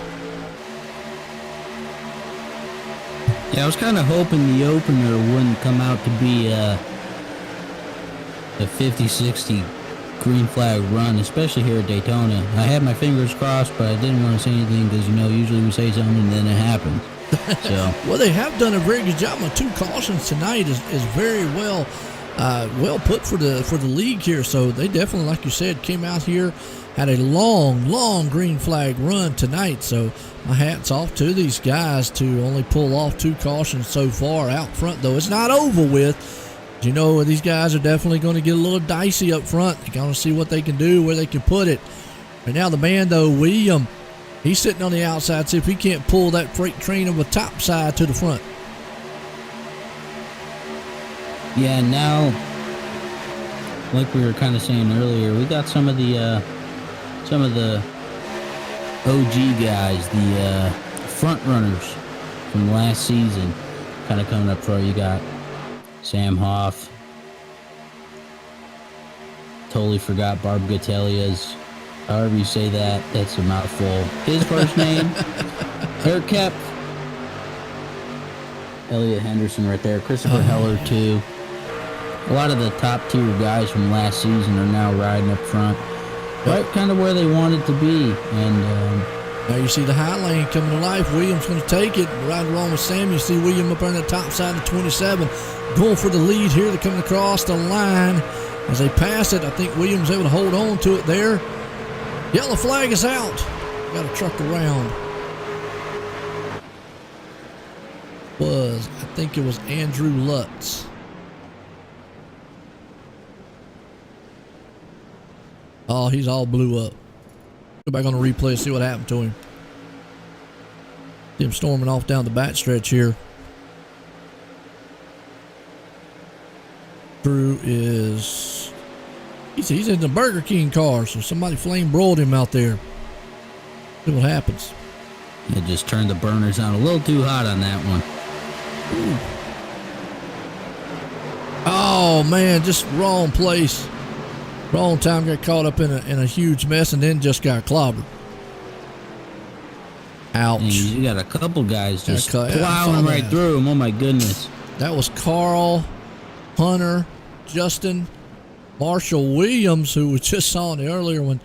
Yeah, I was kind of hoping the opener wouldn't come out to be a 50-60 green flag run, especially here at Daytona. I had my fingers crossed, but I didn't want to say anything because, usually we say something and then it happens. So, well, they have done a very good job. My 2 cautions tonight is very well put for the league here. So they definitely, like you said, came out here, had a long green flag run tonight. So my hat's off to these guys to only pull off 2 cautions so far out front, though. It's not over with. These guys are definitely going to get a little dicey up front. They're going to see what they can do, where they can put it. Right now, the man, though, William, he's sitting on the outside, see if he can't pull that freight train of a top side to the front. yeah, now, like we were kind of saying earlier, we got some of the OG guys, the front runners from last season, kind of coming up for you. Got Sam Hoff. Totally forgot Barb Gatelia's, however you say that, that's a mouthful. His first name, Eric Kep. Elliot Henderson right there. Christopher Heller, too. A lot of the top tier guys from last season are now riding up front. Right kind of where they wanted to be. And now you see the high lane coming to life. Williams going to take it. Right along with Sam, you see William up on the top side of 27. Going for the lead here. They're coming across the line. As they pass it, I think Williams able to hold on to it there. Yellow flag is out. Got a truck around. I think it was Andrew Lutz. Oh, he's all blew up. Go back on the replay and see what happened to him. See him storming off down the backstretch here. Drew is... He's in the Burger King car, so somebody flame broiled him out there. See what happens. it just turned the burners on a little too hot on that one. Ooh. Oh man, just wrong place. Wrong time, got caught up in a huge mess and then just got clobbered. Ouch. And you got a couple guys just plowing right through him. Oh my goodness. That was Carl, Hunter, Justin, Marshall Williams, who was just on it earlier when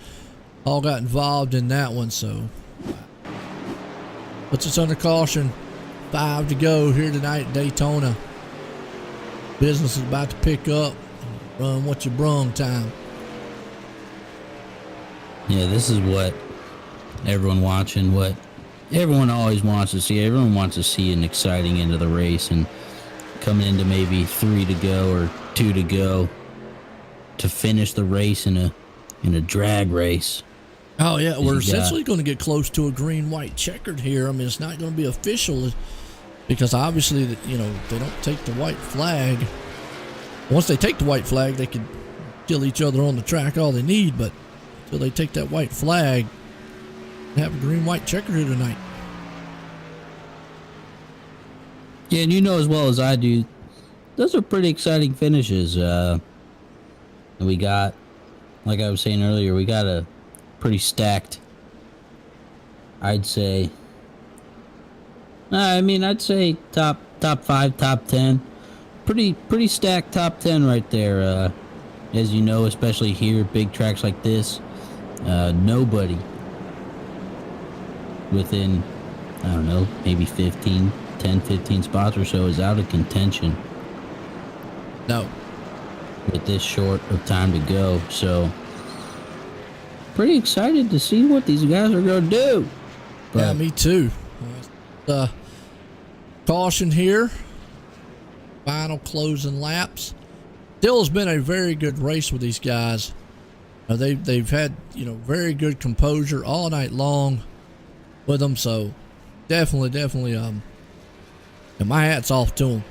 all got involved in that one. So puts us under caution. 5 to go here tonight at Daytona. Business is about to pick up. Run what you brung time. Yeah, this is what everyone watching, what everyone always wants to see. Everyone wants to see an exciting end of the race, and coming into maybe 3 to go or 2 to go to finish the race in a drag race. Oh yeah, we're essentially going to get close to a green-white-checkered here. I mean, it's not going to be official because obviously, they don't take the white flag. Once they take the white flag, they can kill each other on the track all they need, but until they take that white flag, they have a green-white-checkered here tonight. Yeah, and you know as well as I do, those are pretty exciting finishes. We got, like I was saying earlier, we got a pretty stacked, I'd say top 5, top 10. Pretty stacked top 10 right there. As you know, especially here, big tracks like this, nobody within, I don't know, maybe 10, 15 spots or so is out of contention. No. With this short of time to go. So, pretty excited to see what these guys are going to do. But, yeah, me too. Caution here. Final closing laps. Still has been a very good race with these guys. They've had very good composure all night long with them. So definitely and my hat's off to them.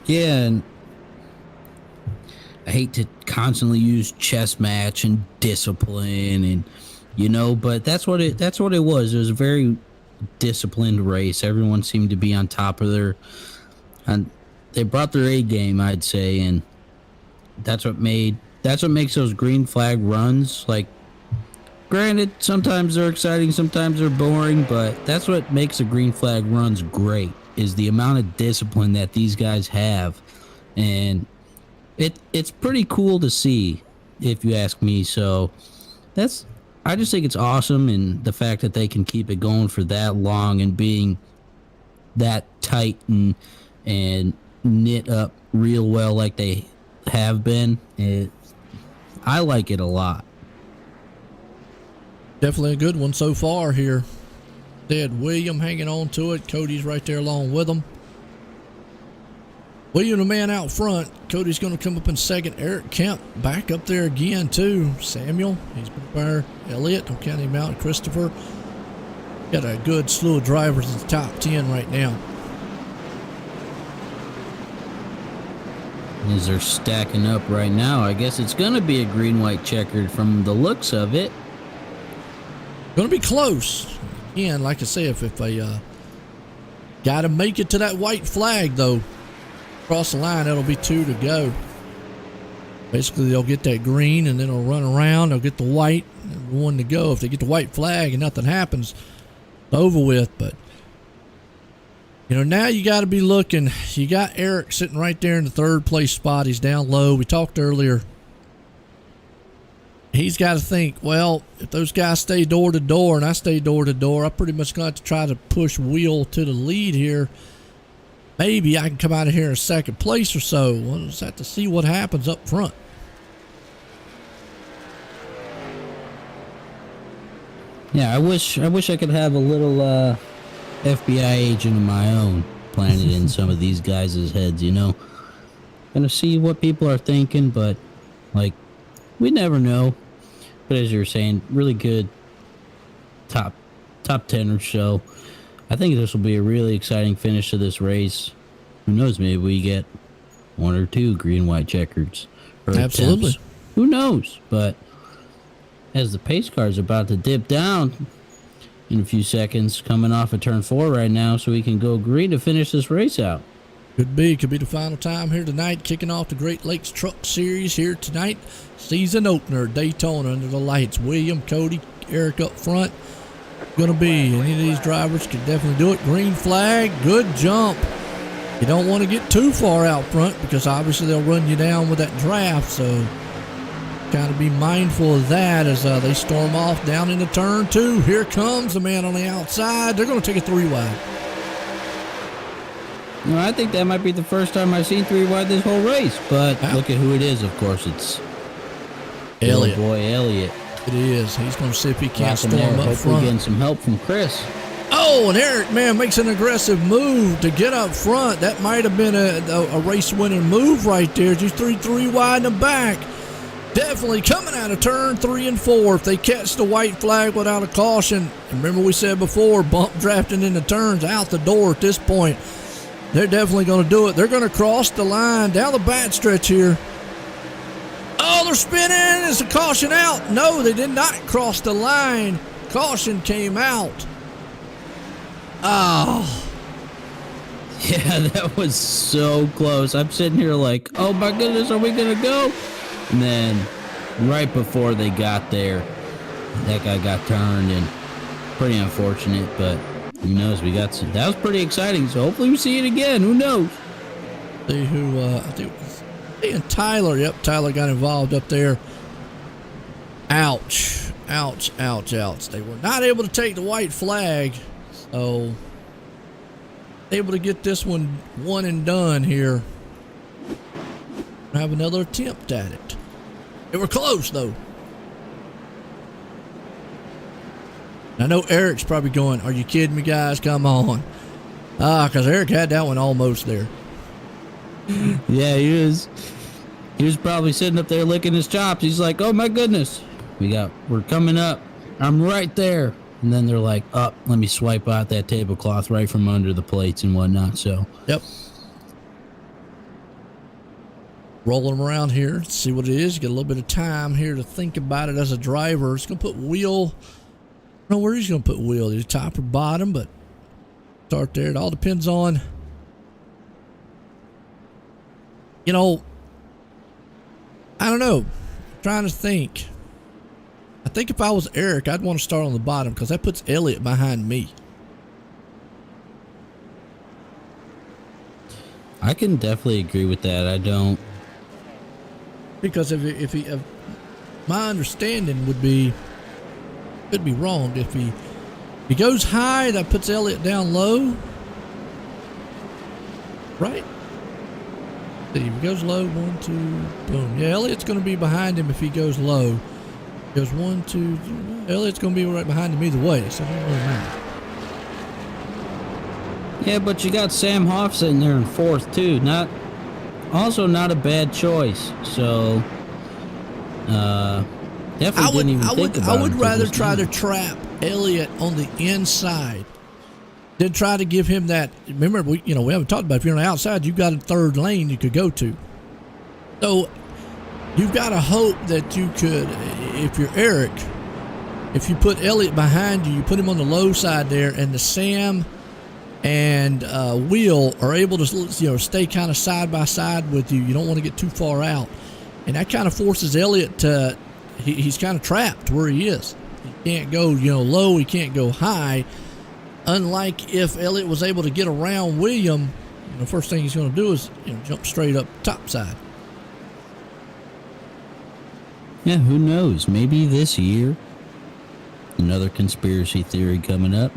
Yeah, and hate to constantly use chess match and discipline and but that's what it was. It was a very disciplined race. Everyone seemed to be on top of and they brought their A game, I'd say, and that's what makes those green flag runs. Like, granted, sometimes they're exciting, sometimes they're boring, but that's what makes the green flag runs great, is the amount of discipline that these guys have. And it's pretty cool to see, if you ask me. So I just think it's awesome, and the fact that they can keep it going for that long and being that tight and knit up real well like they have been. I like it a lot. Definitely a good one so far here. They had William hanging on to it. Cody's right there along with him. William, the man out front. Cody's going to come up in second. Eric Kemp back up there again, too. Samuel, he's been there. Elliott, don't count him out. Christopher. Got a good slew of drivers in the top 10 right now. As they're stacking up right now, I guess it's going to be a green-white-checkered from the looks of it. Going to be close. Again, like I said, if they got to make it to that white flag, though, across the line, that'll be 2 to go. Basically, they'll get that green, and then they'll run around. They'll get the white, and 1 to go. If they get the white flag and nothing happens, it's over with. But, now you got to be looking. You got Eric sitting right there in the third place spot. He's down low. We talked earlier. He's got to think, well, if those guys stay door to door and I stay door to door, I pretty much got to try to push Wheel to the lead here. Maybe I can come out of here in second place or so. We'll just have to see what happens up front. Yeah, I wish I could have a little FBI agent of my own planted in some of these guys' heads, Gonna see what people are thinking, but, we never know. But as you were saying, really good top 10 or so. I think this will be a really exciting finish to this race. Who knows, maybe we get 1 or 2 green-white-checkers. Absolutely. Attempts. Who knows? But as the pace car is about to dip down in a few seconds, coming off of turn 4 right now, so we can go green to finish this race out. Could be the final time here tonight, kicking off the Great Lakes Truck Series here tonight. Season opener, Daytona under the lights. William, Cody, Eric up front. Going to be any of these drivers can definitely do it. Green flag, good jump. You don't want to get too far out front because obviously they'll run you down with that draft. So got to be mindful of that as they storm off down into turn 2. Here comes the man on the outside. They're going to take a 3-wide. I think that might be the first time I've seen 3-wide this whole race. But look at who it is, of course. It's Elliott. Boy Elliott. It is. He's going to see if he can't storm there. up Hopefully front. getting some help from Chris. Oh, and Eric, man, makes an aggressive move to get up front. That might have been a race-winning move right there. Just 3 wide in the back. Definitely coming out of turn 3 and 4. If they catch the white flag without a caution, and remember we said before, bump drafting into turns out the door at this point. They're definitely going to do it. They're going to cross the line down the back stretch here. Oh, they're spinning. Is the caution out? No, they did not cross the line. Caution came out. Oh. Yeah, that was so close. I'm sitting here like, oh my goodness, are we going to go? And then right before they got there, that guy got turned, and pretty unfortunate, but who knows? That was pretty exciting, so hopefully we see it again. Who knows? See who, I think and Tyler. Yep, Tyler got involved up there. Ouch. Ouch, ouch, ouch. They were not able to take the white flag, so able to get this one and done here. Have another attempt at it. They were close, though. I know Eric's probably going, are you kidding me, guys? Come on. Because Eric had that one almost there. Yeah, he was probably sitting up there licking his chops. He's like, oh my goodness, we're coming up. I'm right there. And then they're like, oh, let me swipe out that tablecloth right from under the plates and whatnot. So yep. Roll him around here, see what it is. Get a little bit of time here to think about it as a driver. It's going to put wheel. I don't know where he's going to put wheel. Either top or bottom, but start there. It all depends on, you know, I don't know. I'm trying to think. I think if I was Eric, I'd want to start on the bottom because that puts Elliott behind me. I can definitely agree with that. I don't. Because if my understanding would be, could be wrong. If he goes high, that puts Elliott down low, right? See, if he goes low, 1, 2, boom. Yeah, Elliott's going to be behind him if he goes low. Goes 1, 2. Elliott's going to be right behind him either way, so it doesn't really matter. Yeah, but you got Sam Hoff sitting there in fourth too. Also not a bad choice. So definitely didn't even think about it. I would rather try to trap Elliott on the inside than try to give him that. Remember, we haven't talked about, if you're on the outside, you've got a third lane you could go to. So you've got to hope that you could, if you're Eric, if you put Elliott behind you, you put him on the low side there, and the Sam and Will are able to stay kind of side by side with you. You don't want to get too far out, and that kind of forces Elliott to. He's kind of trapped where he is. He can't go low. He can't go high. Unlike if Elliott was able to get around William, the first thing he's going to do is jump straight up top side. Yeah, who knows? Maybe this year. Another conspiracy theory coming up.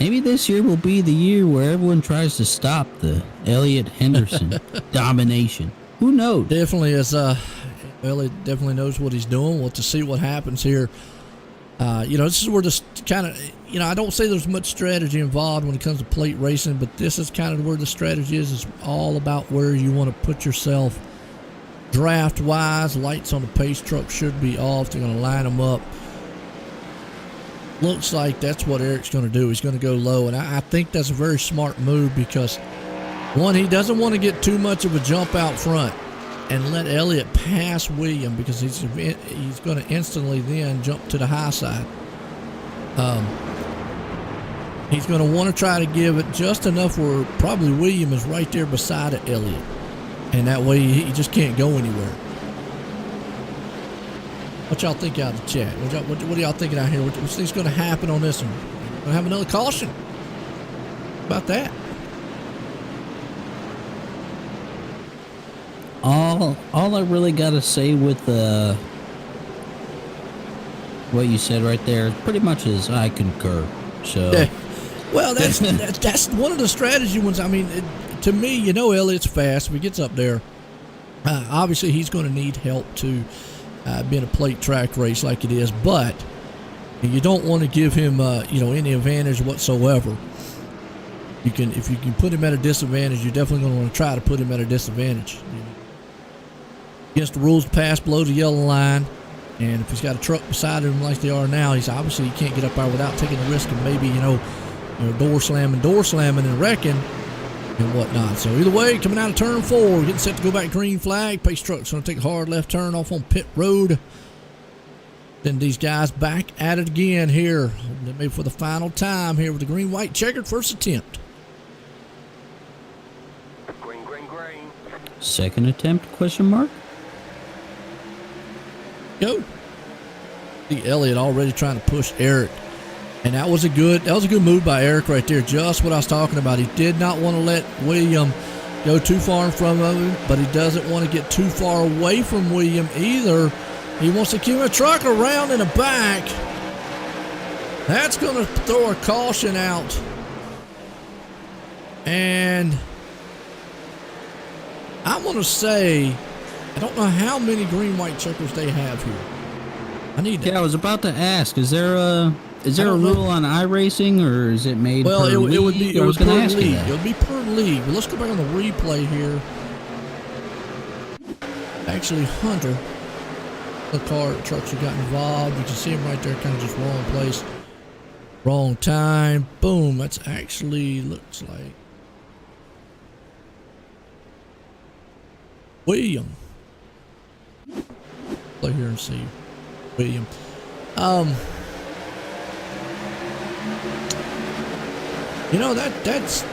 Maybe this year will be the year where everyone tries to stop the Elliott Henderson domination. Who knows? Definitely is. Elliott definitely knows what he's doing. We'll have to see what happens here. This is where this kind of, I don't say there's much strategy involved when it comes to plate racing, but this is kind of where the strategy is. It's all about where you want to put yourself draft-wise. Lights on the pace truck should be off. They're going to line them up. Looks like that's what Eric's going to do. He's going to go low, and I think that's a very smart move because, one, he doesn't want to get too much of a jump out front and let Elliott pass William because he's going to instantly then jump to the high side. He's going to want to try to give it just enough where probably William is right there beside Elliott, and that way he just can't go anywhere. What y'all think out of the chat? What are y'all thinking out here? What think's going to happen on this one? Going to have another caution? How about that? All I really got to say with what you said right there pretty much is I concur. So, yeah. Well, that's one of the strategy ones. I mean, to me, Elliott's fast. If he gets up there, obviously he's going to need help to be in a plate track race like it is, but you don't want to give him any advantage whatsoever. If you can put him at a disadvantage, you're definitely going to want to try to put him at a disadvantage. Against the rules, pass below the yellow line, and if he's got a truck beside him like they are now, he can't get up there without taking the risk of maybe door slamming and wrecking and whatnot. So either way, coming out of turn 4, getting set to go back green flag. Pace truck's going to take a hard left turn off on pit road. Then these guys back at it again here, maybe for the final time here with the green-white-checkered first attempt. Green, green, green. Second attempt, question mark? Go. See Elliott already trying to push Eric. And that was a good move by Eric right there. Just what I was talking about. He did not want to let William go too far in front of him, but he doesn't want to get too far away from William either. He wants to keep a truck around in the back. That's going to throw a caution out. And I'm going to say, I don't know how many green-white checkers they have here. I need that. Yeah, I was about to ask, is there a rule on iRacing, or is it made per league? It would be per league. It would be per league. Well, let's go back on the replay here. Actually, Hunter, the trucks who got involved. You can see him right there, kind of just wrong place, wrong time. Boom. That's actually looks like William. Play here and see William. You know, that's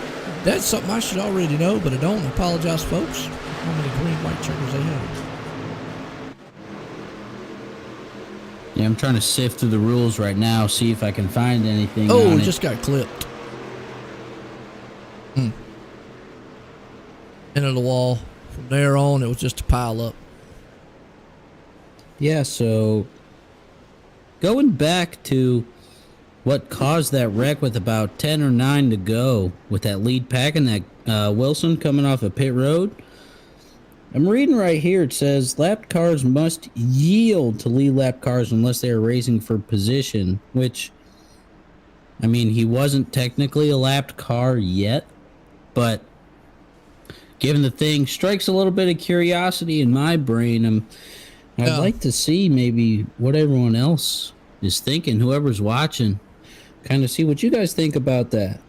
something I should already know, but I don't. I apologize, folks. How many green-white checkers they have? Yeah, I'm trying to sift through the rules right now, see if I can find anything. Oh, on it just got clipped. Into the wall. From there on, it was just a pile up. Yeah, so going back to what caused that wreck with about 10 or 9 to go with that lead pack and that Wilson coming off of pit road. I'm reading right here. It says lapped cars must yield to lead lap cars unless they are racing for position, which, I mean, he wasn't technically a lapped car yet, but given the thing strikes a little bit of curiosity in my brain. I'd like to see maybe what everyone else is thinking, whoever's watching, kind of see what you guys think about that.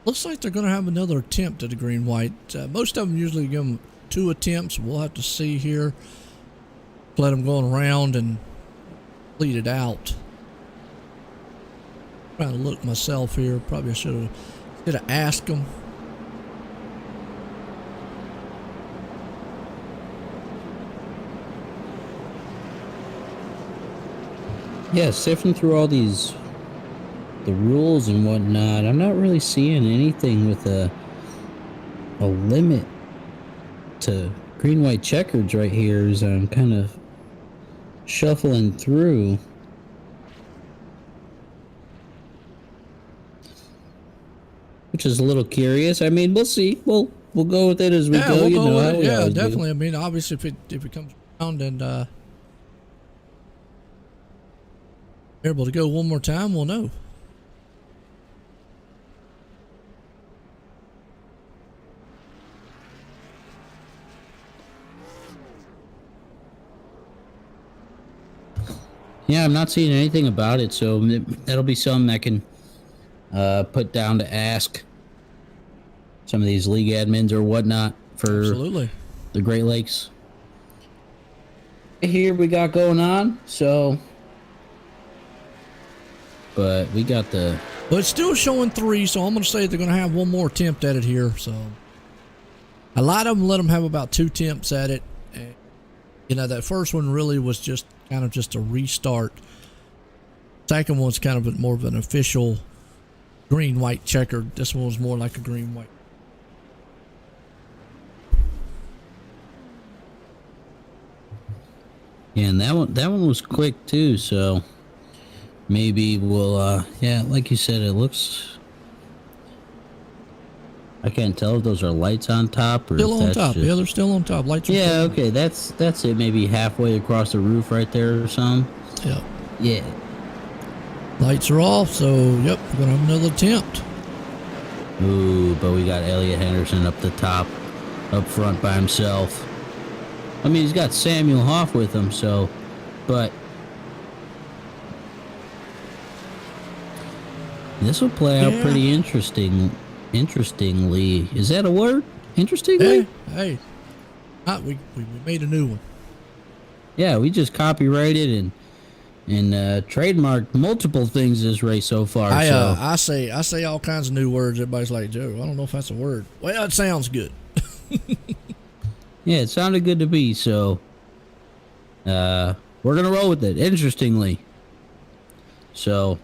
Looks like they're going to have another attempt at the green-white. Most of them usually give them 2 attempts. We'll have to see here. Let them go around and lead it out. Trying to look myself here. Probably I should have asked them. Yeah, sifting through all the rules and whatnot, I'm not really seeing anything with a limit to green-white checkers right here as I'm kind of shuffling through. Which is a little curious. I mean, we'll see. We'll go with it as we go. We'll go with it. Yeah, definitely. I mean, obviously, if it comes around and we're able to go one more time, we'll know. Yeah, I'm not seeing anything about it, so that'll be something I can put down to ask some of these league admins or whatnot for Absolutely. The Great Lakes. Here we got going on, so, but we got the. But it's still showing 3, so I'm going to say they're going to have one more attempt at it here. So a lot of them let them have about 2 attempts at it. And, you know, that first one really was just kind of just a restart. Second one's kind of more of an official green-white checkered. This one was more like a green-white. Yeah, and that one was quick too, so maybe we'll yeah, like you said, it looks, I can't tell if those are lights on top or Still if on that's top. just, Yeah, they're still on top. Lights are yeah, still on. okay, that's it, maybe halfway across the roof right there or something. Yeah. Yeah. Lights are off, so yep, we're going to have another attempt. Ooh, but we got Elliot Henderson up the top, up front by himself. I mean, he's got Samuel Hoff with him, so, but this will play out pretty interestingly. Is that a word? Interestingly? Hey. We made a new one. Yeah, we just copyrighted and trademarked multiple things this race so far. I say all kinds of new words. Everybody's like, Joe, I don't know if that's a word. Well, it sounds good. Yeah, it sounded good to me, so we're gonna roll with it. Interestingly. So,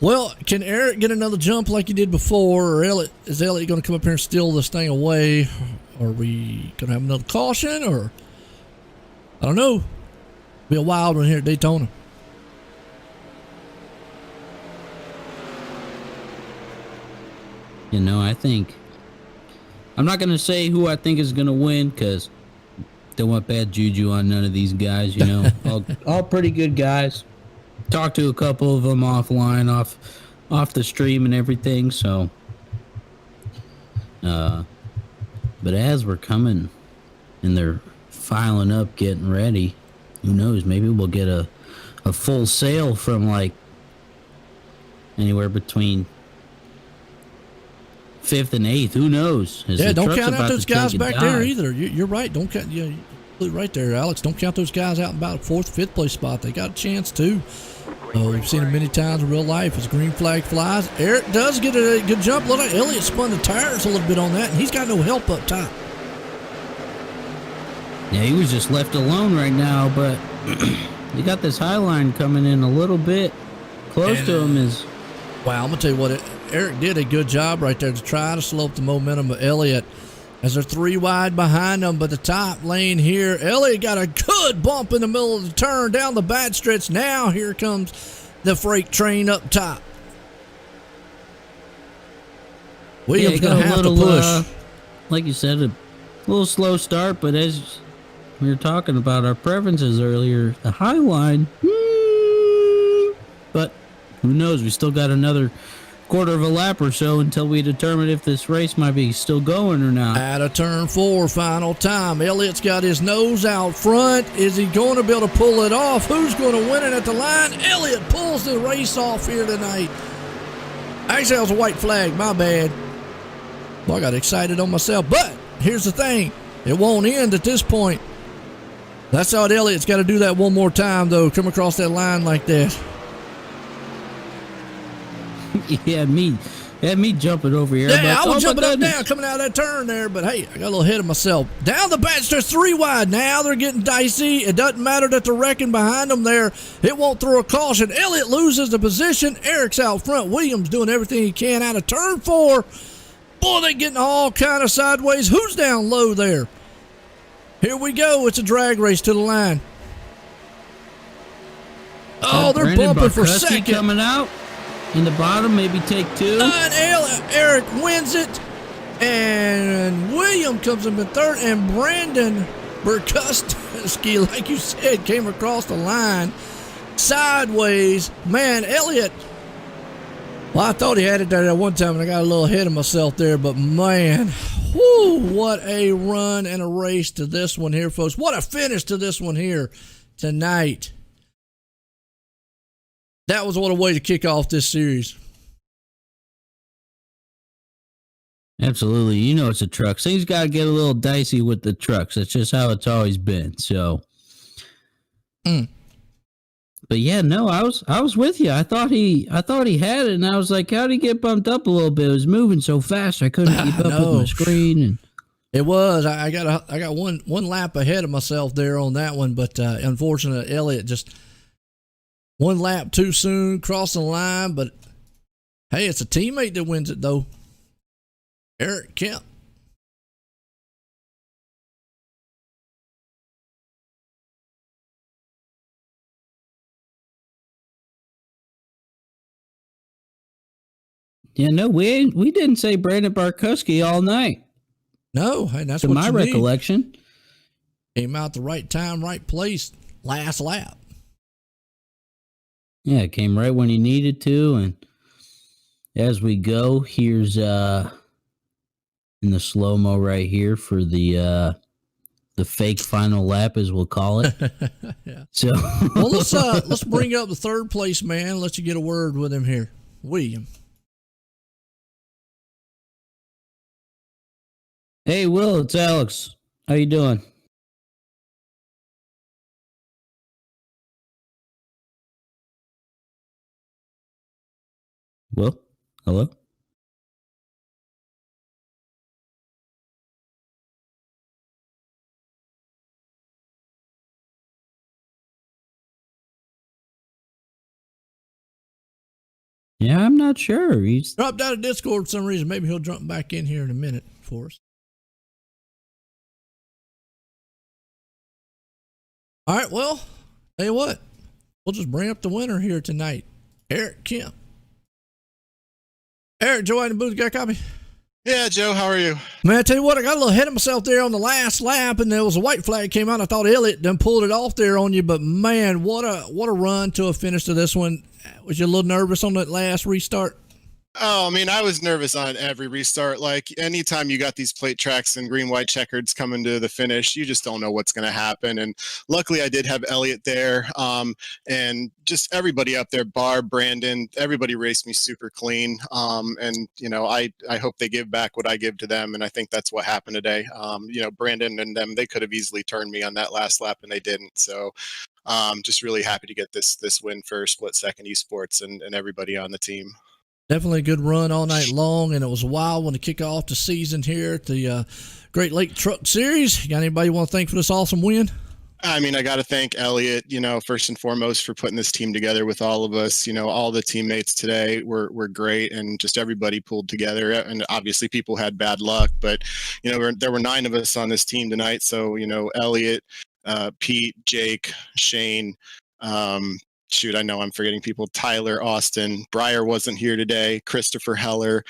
well, can Eric get another jump like he did before, or is Elliot going to come up here and steal this thing away? Are we going to have another caution, or I don't know. Be a wild one here at Daytona. you know, I think I'm not gonna say who I think is gonna win because don't want bad juju on none of these guys. You know, all pretty good guys. Talked to a couple of them offline, off the stream and everything. So, but as we're coming and they're filing up, getting ready, who knows? Maybe we'll get a full sale from like anywhere between 5th and 8th. Who knows? Yeah, don't count out those guys back there either. You're right. Don't count. You're right there, Alex. Don't count those guys out in about 4th, 5th place spot. They got a chance too. We've seen it many times in real life as green flag flies. Eric does get a good jump. Look like Elliott spun the tires a little bit on that, and he's got no help up top. Yeah, he was just left alone right now, but you got this high line coming in a little bit close to him. Wow, I'm going to tell you what, Eric did a good job right there to try to slow up the momentum of Elliott as they're 3 wide behind them. But the top lane here, Elliott got a good bump in the middle of the turn down the bad stretch. Now here comes the freight train up top. Williams going to have to push. Like you said, a little slow start, but as we were talking about our preferences earlier, the high line, but who knows? We still got another quarter of a lap or so until we determine if this race might be still going or not. At a turn 4, final time. Elliott's got his nose out front. Is he going to be able to pull it off? Who's going to win it at the line? Elliott pulls the race off here tonight. Actually, that was a white flag. My bad. Well, I got excited on myself. But here's the thing. It won't end at this point. That's how Elliott's got to do that one more time, though. Come across that line like that. Yeah, me jumping over here. Yeah, I was jumping up now, coming out of that turn there, but hey, I got a little ahead of myself. Down the back stretch, 3 wide. Now they're getting dicey. It doesn't matter that they're wrecking behind them there. It won't throw a caution. Elliott loses the position. Eric's out front. Williams doing everything he can out of turn 4. Boy, they're getting all kind of sideways. Who's down low there? Here we go. It's a drag race to the line. Oh, they're bumping for second. Coming out. In the bottom, maybe take 2. And Eric wins it. And William comes up in 3rd. And Brandon Burkowski, like you said, came across the line sideways. Man, Elliott. Well, I thought he had it there at one time, and I got a little ahead of myself there. But, man, what a run and a race to this one here, folks. What a finish to this one here tonight. That was what a way to kick off this series. Absolutely. You know it's a truck. Things got to get a little dicey with the trucks. That's just how it's always been. So, But yeah, no, I was with you. I thought he had it, and I was like, how'd he get bumped up a little bit? It was moving so fast I couldn't keep up with my screen. And it was. I got one lap ahead of myself there on that one, but unfortunately, Elliott just one lap too soon, crossing the line. But hey, it's a teammate that wins it though. Eric Kemp. Yeah, no, we didn't say Brandon Barkowski all night. No, and that's to what my you recollection. Came out the right time, right place, last lap. Yeah, it came right when he needed to, and as we go, here's in the slow-mo right here for the fake final lap, as we'll call it. Yeah. So well, let's bring up the third place man. Let you get a word with him here, William. Hey, Will, it's Alex. How you doing? Will, hello? Yeah, I'm not sure. He's Dropped out of Discord for some reason. Maybe he'll jump back in here in a minute for us. All right, well, tell you what. We'll just bring up the winner here tonight. Eric Kemp. Eric, Joe in the booth, got a copy? Yeah, Joe, how are you? Man, I tell you what, I got a little ahead of myself there on the last lap, and there was a white flag came out. I thought Elliott done pulled it off there on you, but man, what a run to a finish to this one. Was you a little nervous on that last restart? Oh, I mean, I was nervous on every restart. Like anytime you got these plate tracks and green-white-checkereds coming to the finish, you just don't know what's going to happen. And luckily, I did have Elliott there, and just everybody up there, Barb, Brandon, everybody raced me super clean. And I hope they give back what I give to them, and I think that's what happened today. Brandon and them, they could have easily turned me on that last lap, and they didn't. So, just really happy to get this win for Split Second Esports and everybody on the team. Definitely a good run all night long, and it was a wild one to kick off the season here at the Great Lake Truck Series. You got anybody you want to thank for this awesome win? I mean, I got to thank Elliott, first and foremost for putting this team together with all of us. All the teammates today were great, and just everybody pulled together. And obviously people had bad luck, but, there were 9 of us on this team tonight. So, Elliott, Pete, Jake, Shane, I know I'm forgetting people. Tyler, Austin, Breyer wasn't here today. Christopher Heller,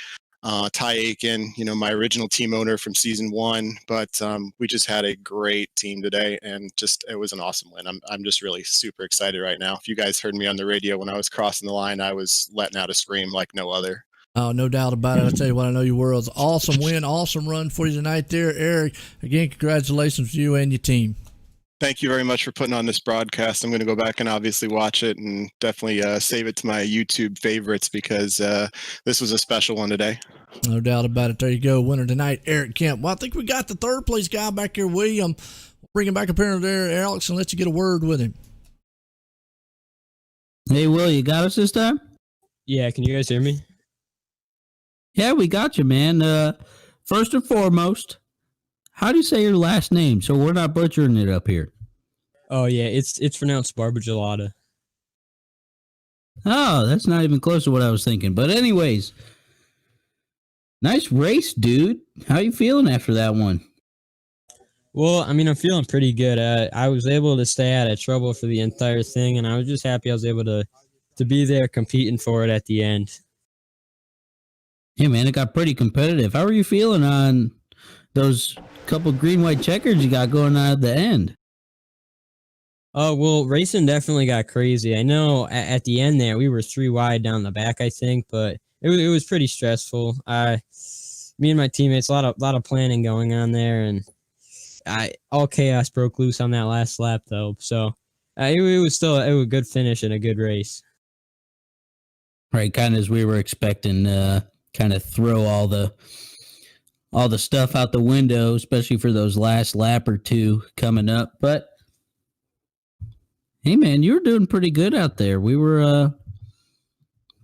Ty Aiken, my original team owner from season 1. But we just had a great team today, and it was an awesome win. I'm just really super excited right now. If you guys heard me on the radio when I was crossing the line, I was letting out a scream like no other. Oh, no doubt about it. I tell you what, I know you were. It was an awesome win, awesome run for you tonight there, Eric. Again, congratulations to you and your team. Thank you very much for putting on this broadcast. I'm going to go back and obviously watch it and definitely save it to my YouTube favorites because this was a special one today. No doubt about it. There you go. Winner tonight, Eric Kemp. Well, I think we got the third place guy back here, William. Bring him back up here there, Alex, and let you get a word with him. Hey, Will, you got us this time? Yeah, can you guys hear me? Yeah, we got you, man. First and foremost, how do you say your last name so we're not butchering it up here? Oh yeah, it's pronounced Barbagelata. Oh, that's not even close to what I was thinking. But anyways, nice race, dude. How you feeling after that one? Well, I mean, I'm feeling pretty good. I was able to stay out of trouble for the entire thing, and I was just happy I was able to be there competing for it at the end. Hey, man, it got pretty competitive. How are you feeling on those couple green-white checkers you got going on at the end? Oh, well, racing definitely got crazy. I know at the end there, we were 3 wide down the back, I think, but it was pretty stressful. Me and my teammates, a lot of planning going on there, and all chaos broke loose on that last lap, though. So it was still a good finish and a good race. Right, kind of as we were expecting, kind of throw all the stuff out the window, especially for those last lap or two coming up. But hey, man, you were doing pretty good out there. We were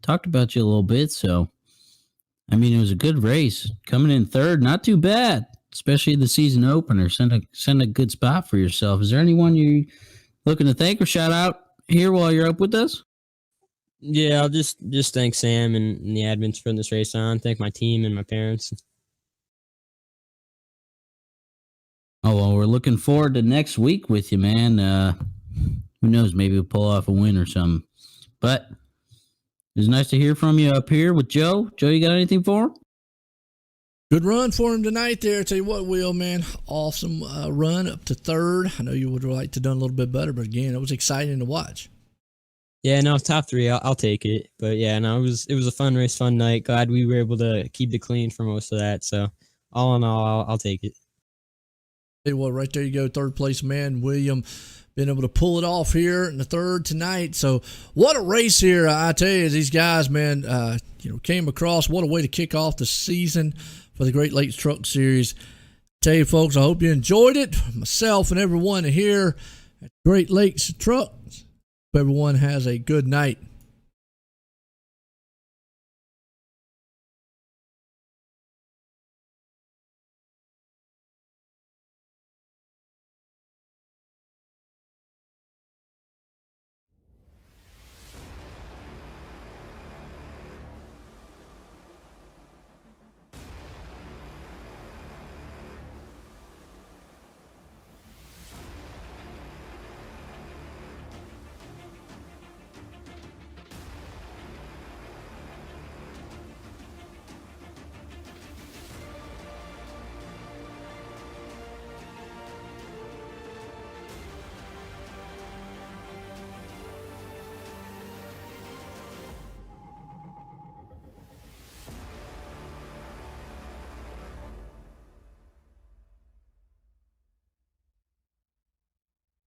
talked about you a little bit, so I mean, it was a good race. Coming in third, not too bad, especially the season opener. Send a good spot for yourself. Is there anyone you looking to thank or shout out here while you're up with us? Yeah, I'll just thank Sam and the admins for putting this race on. Thank my team and my parents. Oh, well, we're looking forward to next week with you, man. Who knows? Maybe we'll pull off a win or something. But it was nice to hear from you up here with Joe. Joe, you got anything for him? Good run for him tonight there. Tell you what, Will, man, awesome run up to third. I know you would have liked to have done a little bit better, but again, it was exciting to watch. Yeah, no, top 3, I'll take it. But yeah, no, it was a fun race, fun night. Glad we were able to keep it clean for most of that. So all in all, I'll take it. Hey, well, right there you go, third place man, William, been able to pull it off here in the third tonight. So what a race here. I tell you, these guys, man, came across. What a way to kick off the season for the Great Lakes Truck Series. Tell you, folks, I hope you enjoyed it. Myself and everyone here at Great Lakes Trucks. Hope everyone has a good night.